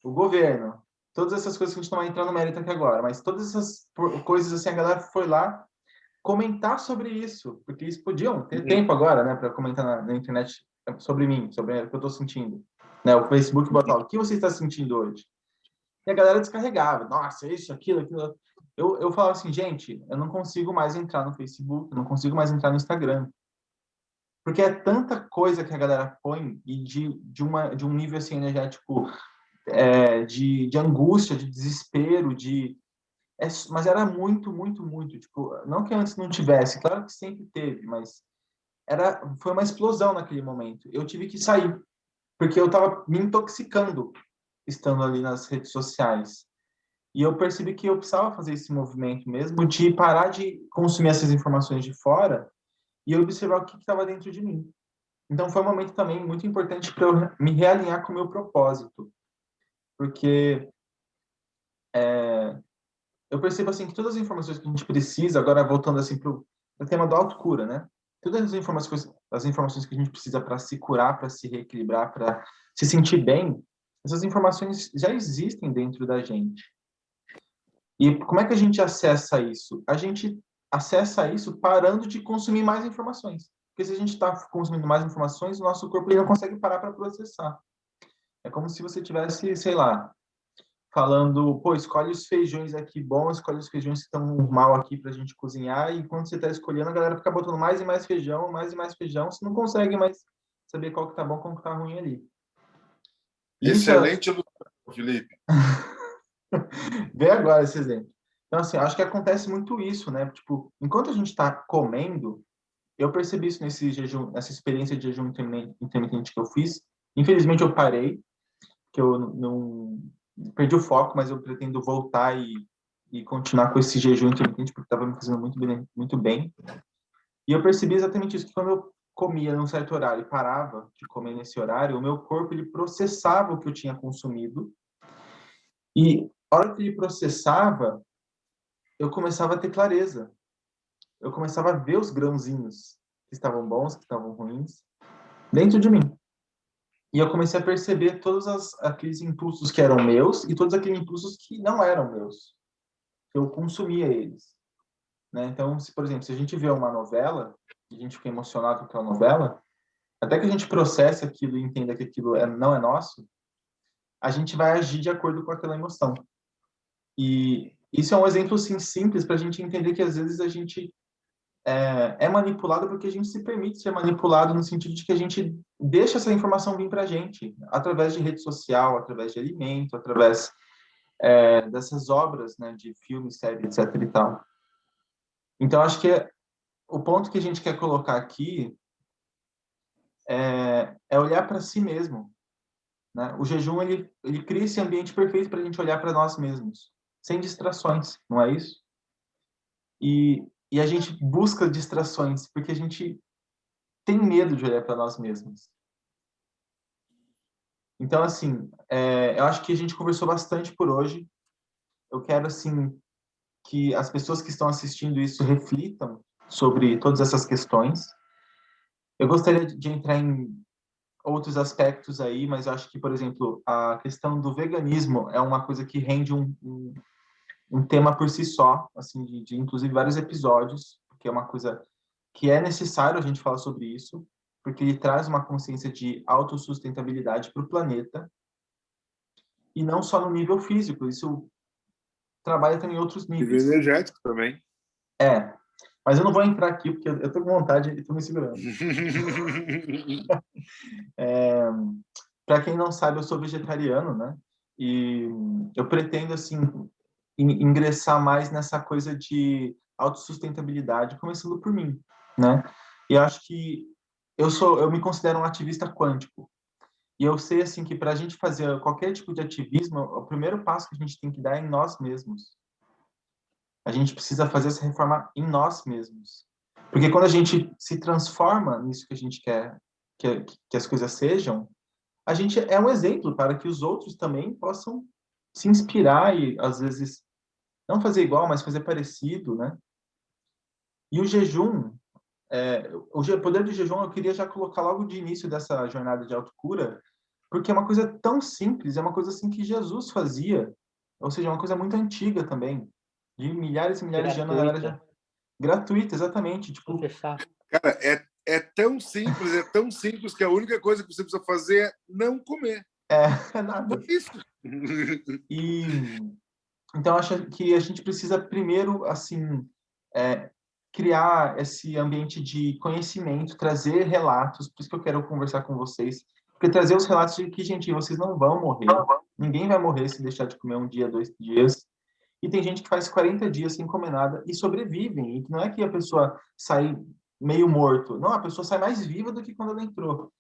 O governo, todas essas coisas que a gente não vai entrar no mérito aqui agora, mas todas essas coisas assim, a galera foi lá comentar sobre isso, porque eles podiam ter tempo agora, né, para comentar na internet sobre mim, sobre o que eu estou sentindo. Né, o Facebook botava, o que você está sentindo hoje? E a galera descarregava, nossa, isso, aquilo. Eu falava assim, gente, eu não consigo mais entrar no Facebook, eu não consigo mais entrar no Instagram. Porque é tanta coisa que a galera põe e de um nível assim, energético, de angústia, de desespero, mas era muito, muito, muito. Tipo, não que antes não tivesse, claro que sempre teve, mas foi uma explosão naquele momento. Eu tive que sair, porque eu estava me intoxicando estando ali nas redes sociais. E eu percebi que eu precisava fazer esse movimento mesmo, de parar de consumir essas informações de fora e observar o que estava dentro de mim. Então foi um momento também muito importante para eu me realinhar com o meu propósito, porque eu percebo assim que todas as informações que a gente precisa, agora voltando assim para o tema da autocura, né? Todas as informações que a gente precisa para se curar, para se reequilibrar, para se sentir bem, essas informações já existem dentro da gente. E como é que a gente acessa isso? A gente acessa isso parando de consumir mais informações. Porque se a gente está consumindo mais informações, o nosso corpo ele não consegue parar para processar. É como se você tivesse, sei lá, falando, pô, escolhe os feijões aqui bons, escolhe os feijões que estão mal aqui para a gente cozinhar, e quando você está escolhendo, a galera fica botando mais e mais feijão, você não consegue mais saber qual que tá bom, qual que tá ruim ali. Isso Excelente ilustração, Felipe. Vê agora esse exemplo. Então, assim, acho que acontece muito isso, né? Tipo, enquanto a gente está comendo, eu percebi isso nesse jejum, nessa experiência de jejum intermitente que eu fiz. Infelizmente, eu parei, que eu não perdi o foco, mas eu pretendo voltar e continuar com esse jejum intermitente, porque estava me fazendo muito bem, muito bem. E eu percebi exatamente isso, que quando eu comia num certo horário e parava de comer nesse horário, o meu corpo ele processava o que eu tinha consumido. E a hora que ele processava, eu começava a ter clareza. Eu começava a ver os grãozinhos que estavam bons, que estavam ruins, dentro de mim. E eu comecei a perceber todos aqueles impulsos que eram meus e todos aqueles impulsos que não eram meus. Eu consumia eles. Né? Então, por exemplo, se a gente vê uma novela e a gente fica emocionado com aquela novela, até que a gente processe aquilo e entenda que aquilo não é nosso, a gente vai agir de acordo com aquela emoção. E isso é um exemplo assim, simples para a gente entender que às vezes a gente é manipulado porque a gente se permite ser manipulado no sentido de que a gente deixa essa informação vir para a gente através de rede social, através de alimento, através dessas obras, né, de filmes, séries, etc. e tal. Então, acho que o ponto que a gente quer colocar aqui é olhar para si mesmo. Né? O jejum ele cria esse ambiente perfeito para a gente olhar para nós mesmos, sem distrações, não é isso? E a gente busca distrações porque a gente tem medo de olhar para nós mesmos. Então, assim, eu acho que a gente conversou bastante por hoje. Eu quero, assim, que as pessoas que estão assistindo isso reflitam sobre todas essas questões. Eu gostaria de entrar em outros aspectos aí, mas eu acho que, por exemplo, a questão do veganismo é uma coisa que rende um tema por si só, assim, de inclusive vários episódios, porque é uma coisa que é necessário a gente falar sobre isso, porque ele traz uma consciência de autossustentabilidade para o planeta, e não só no nível físico, isso trabalha também em outros níveis. Nível energético também. Mas eu não vou entrar aqui, porque eu estou com vontade e estou me segurando. Para quem não sabe, eu sou vegetariano, né? E eu pretendo, assim, ingressar mais nessa coisa de autossustentabilidade, começando por mim, né? E acho que eu me considero um ativista quântico. E eu sei, assim, que para a gente fazer qualquer tipo de ativismo, o primeiro passo que a gente tem que dar é em nós mesmos. A gente precisa fazer essa reforma em nós mesmos. Porque quando a gente se transforma nisso que a gente quer que as coisas sejam, a gente é um exemplo para que os outros também possam se inspirar e, às vezes, não fazer igual, mas fazer parecido, né? E o jejum, o poder do jejum eu queria já colocar logo de início dessa jornada de autocura, porque é uma coisa tão simples, é uma coisa assim que Jesus fazia, ou seja, é uma coisa muito antiga também, de milhares e milhares de anos, a galera Gratuita. já... Gratuita, exatamente, Vou tipo, fechar. Cara, é tão simples que a única coisa que você precisa fazer é não comer. é nada. Foi isso. E então acho que a gente precisa primeiro, assim, criar esse ambiente de conhecimento, trazer relatos, por isso que eu quero conversar com vocês, porque trazer os relatos de que, gente, vocês não vão morrer, ninguém vai morrer se deixar de comer um dia, 2 dias, e tem gente que faz 40 dias sem comer nada e sobrevivem, e que não é que a pessoa sai meio morto, não, a pessoa sai mais viva do que quando ela entrou.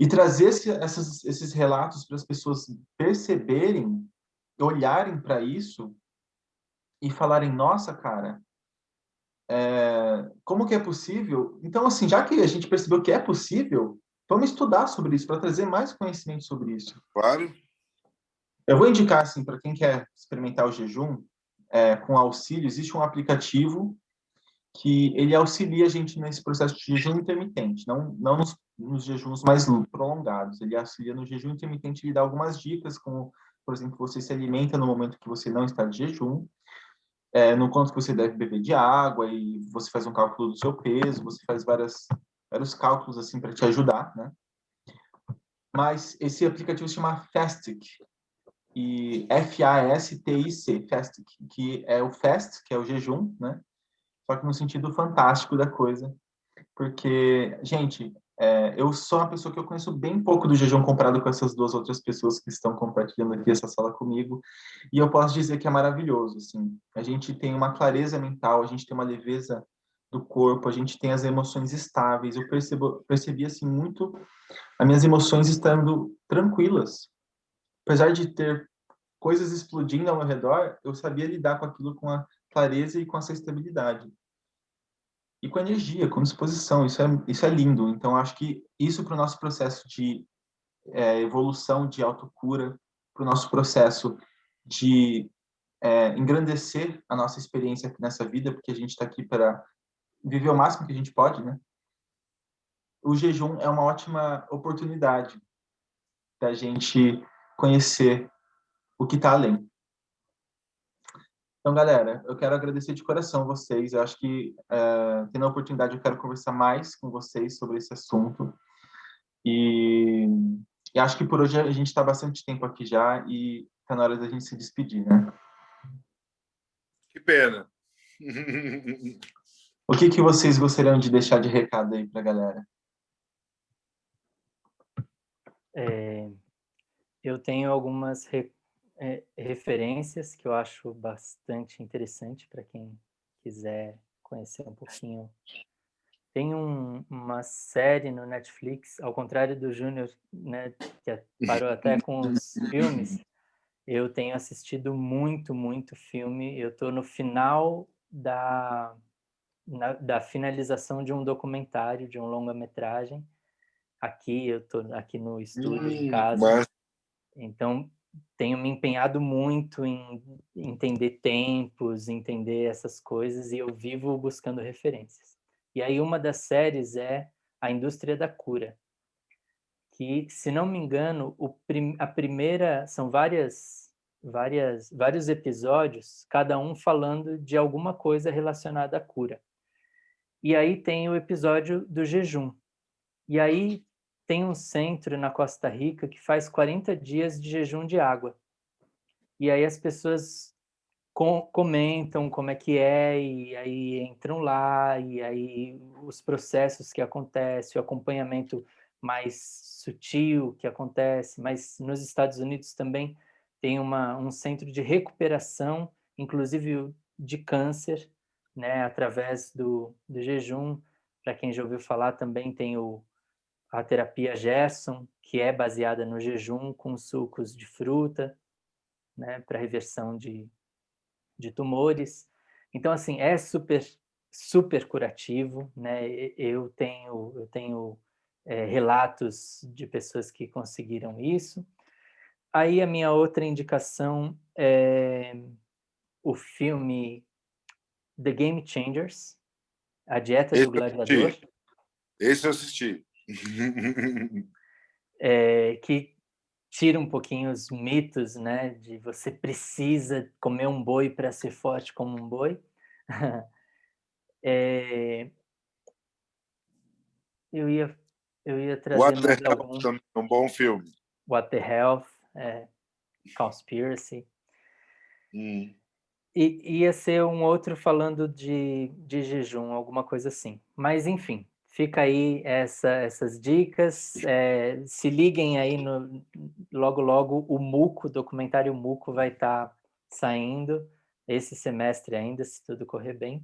E trazer esses relatos para as pessoas perceberem, olharem para isso e falarem, nossa, cara, como que é possível? Então, assim, já que a gente percebeu que é possível, vamos estudar sobre isso, para trazer mais conhecimento sobre isso. Claro. Eu vou indicar, assim, para quem quer experimentar o jejum, com auxílio, existe um aplicativo que ele auxilia a gente nesse processo de jejum intermitente, não nos jejuns mais prolongados. Ele auxilia no jejum intermitente, ele dá algumas dicas, como, por exemplo, você se alimenta no momento que você não está de jejum, no quanto que você deve beber de água, e você faz um cálculo do seu peso, você faz vários cálculos assim para te ajudar, né? Mas esse aplicativo se chama Fastic, e Fastic, Fastic, que é o fast, que é o jejum, né? Só que no sentido fantástico da coisa, porque, gente, eu sou uma pessoa que eu conheço bem pouco do jejum comparado com essas duas outras pessoas que estão compartilhando aqui essa sala comigo, e eu posso dizer que é maravilhoso, assim. A gente tem uma clareza mental, a gente tem uma leveza do corpo, a gente tem as emoções estáveis. Eu percebi, assim, muito as minhas emoções estando tranquilas. Apesar de ter coisas explodindo ao meu redor, eu sabia lidar com aquilo com a clareza e com essa estabilidade. E com energia, com disposição, isso é lindo. Então, acho que isso para o nosso processo de evolução, de autocura, para o nosso processo de engrandecer a nossa experiência aqui nessa vida, porque a gente está aqui para viver o máximo que a gente pode, né? O jejum é uma ótima oportunidade da gente conhecer o que está além. Então, galera, eu quero agradecer de coração vocês. Eu acho que, tendo a oportunidade, eu quero conversar mais com vocês sobre esse assunto. E, e acho que por hoje a gente está bastante tempo aqui já e está na hora da gente se despedir, né? Que pena. O que vocês gostariam de deixar de recado aí para a galera? Eu tenho algumas referências que eu acho bastante interessante para quem quiser conhecer um pouquinho. Tem uma série no Netflix, ao contrário do Júnior, né, que parou até com os filmes. Eu tenho assistido muito filme. Eu estou no final da finalização de um documentário, de um longa-metragem. Aqui, eu estou aqui no estúdio de casa. Mas Então, tenho me empenhado muito em entender tempos, entender essas coisas, e eu vivo buscando referências. E aí uma das séries é A Indústria da Cura, que, se não me engano, a primeira são vários episódios, cada um falando de alguma coisa relacionada à cura. E aí tem o episódio do jejum. E aí tem um centro na Costa Rica que faz 40 dias de jejum de água. E aí as pessoas comentam como é que é, e aí entram lá, e aí os processos que acontecem, o acompanhamento mais sutil que acontece, mas nos Estados Unidos também tem um centro de recuperação, inclusive de câncer, né, através do jejum. Para quem já ouviu falar, também tem a terapia Gerson, que é baseada no jejum com sucos de fruta, né, para reversão de tumores. Então, assim, é super curativo, né? Eu tenho relatos de pessoas que conseguiram isso. Aí a minha outra indicação é o filme The Game Changers, A Dieta Esse do eu Gladiador, assisti. Esse eu assisti. que tira um pouquinho os mitos, né, de você precisa comer um boi para ser forte como um boi. Eu ia trazer What the mais Hell algum. também é um bom filme. What the Health, Conspiracy. E ia ser um outro falando de jejum, alguma coisa assim. Mas, enfim, fica aí essas dicas. Se liguem aí logo, logo, o documentário Muco vai estar saindo esse semestre ainda, se tudo correr bem.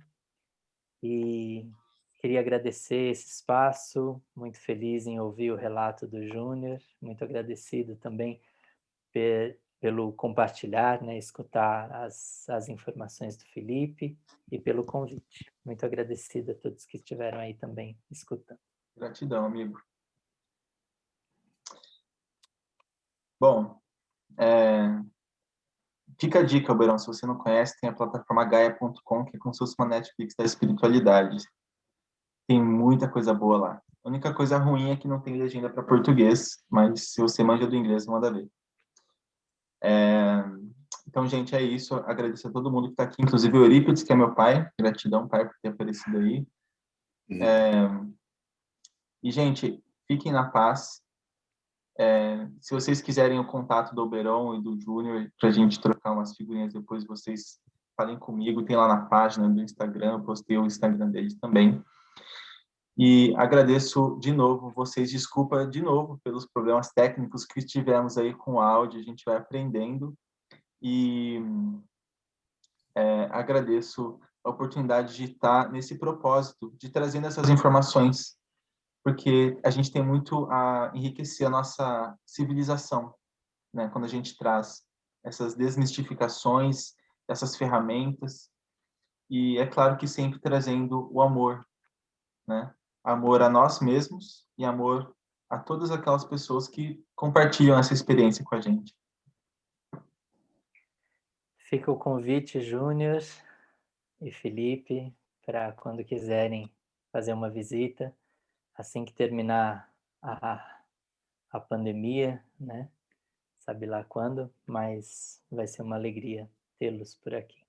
E queria agradecer esse espaço, muito feliz em ouvir o relato do Júnior, muito agradecido também pelo compartilhar, né, escutar as informações do Felipe e pelo convite. Muito agradecido a todos que estiveram aí também escutando. Gratidão, amigo. Bom, fica a dica, Alberão, se você não conhece, tem a plataforma gaia.com, que é como se fosse uma Netflix da espiritualidade. Tem muita coisa boa lá. A única coisa ruim é que não tem legenda para português, mas se você manja do inglês, manda ver. Então, gente, é isso. Agradeço a todo mundo que está aqui, inclusive o Eurípides, que é meu pai. Gratidão, pai, por ter aparecido aí. E, gente, fiquem na paz. Se vocês quiserem o contato do Oberon e do Júnior, para a gente trocar umas figurinhas depois, vocês falem comigo. Tem lá na página do Instagram, eu postei o Instagram deles também. E agradeço de novo vocês. Desculpa de novo pelos problemas técnicos que tivemos aí com o áudio. A gente vai aprendendo. E agradeço a oportunidade de estar nesse propósito, de trazendo essas informações, porque a gente tem muito a enriquecer a nossa civilização, né? Quando a gente traz essas desmistificações, essas ferramentas, e é claro que sempre trazendo o amor, né? Amor a nós mesmos e amor a todas aquelas pessoas que compartilham essa experiência com a gente. Fica o convite, Júnior e Felipe, para quando quiserem fazer uma visita, assim que terminar a pandemia, né? Sabe lá quando, mas vai ser uma alegria tê-los por aqui.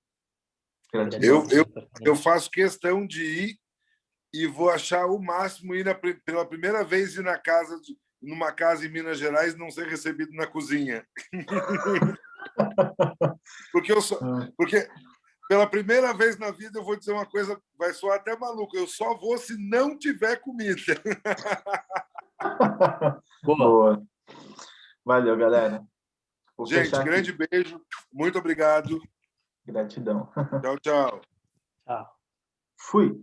Gratidão. Eu faço questão de ir e vou achar o máximo ir pela primeira vez ir numa casa em Minas Gerais e não ser recebido na cozinha. Porque pela primeira vez na vida eu vou dizer uma coisa, vai soar até maluco, eu só vou se não tiver comida. Boa. Valeu, galera. Vou Gente, grande beijo, muito obrigado. Gratidão. Tchau, tchau. Tchau. Fui.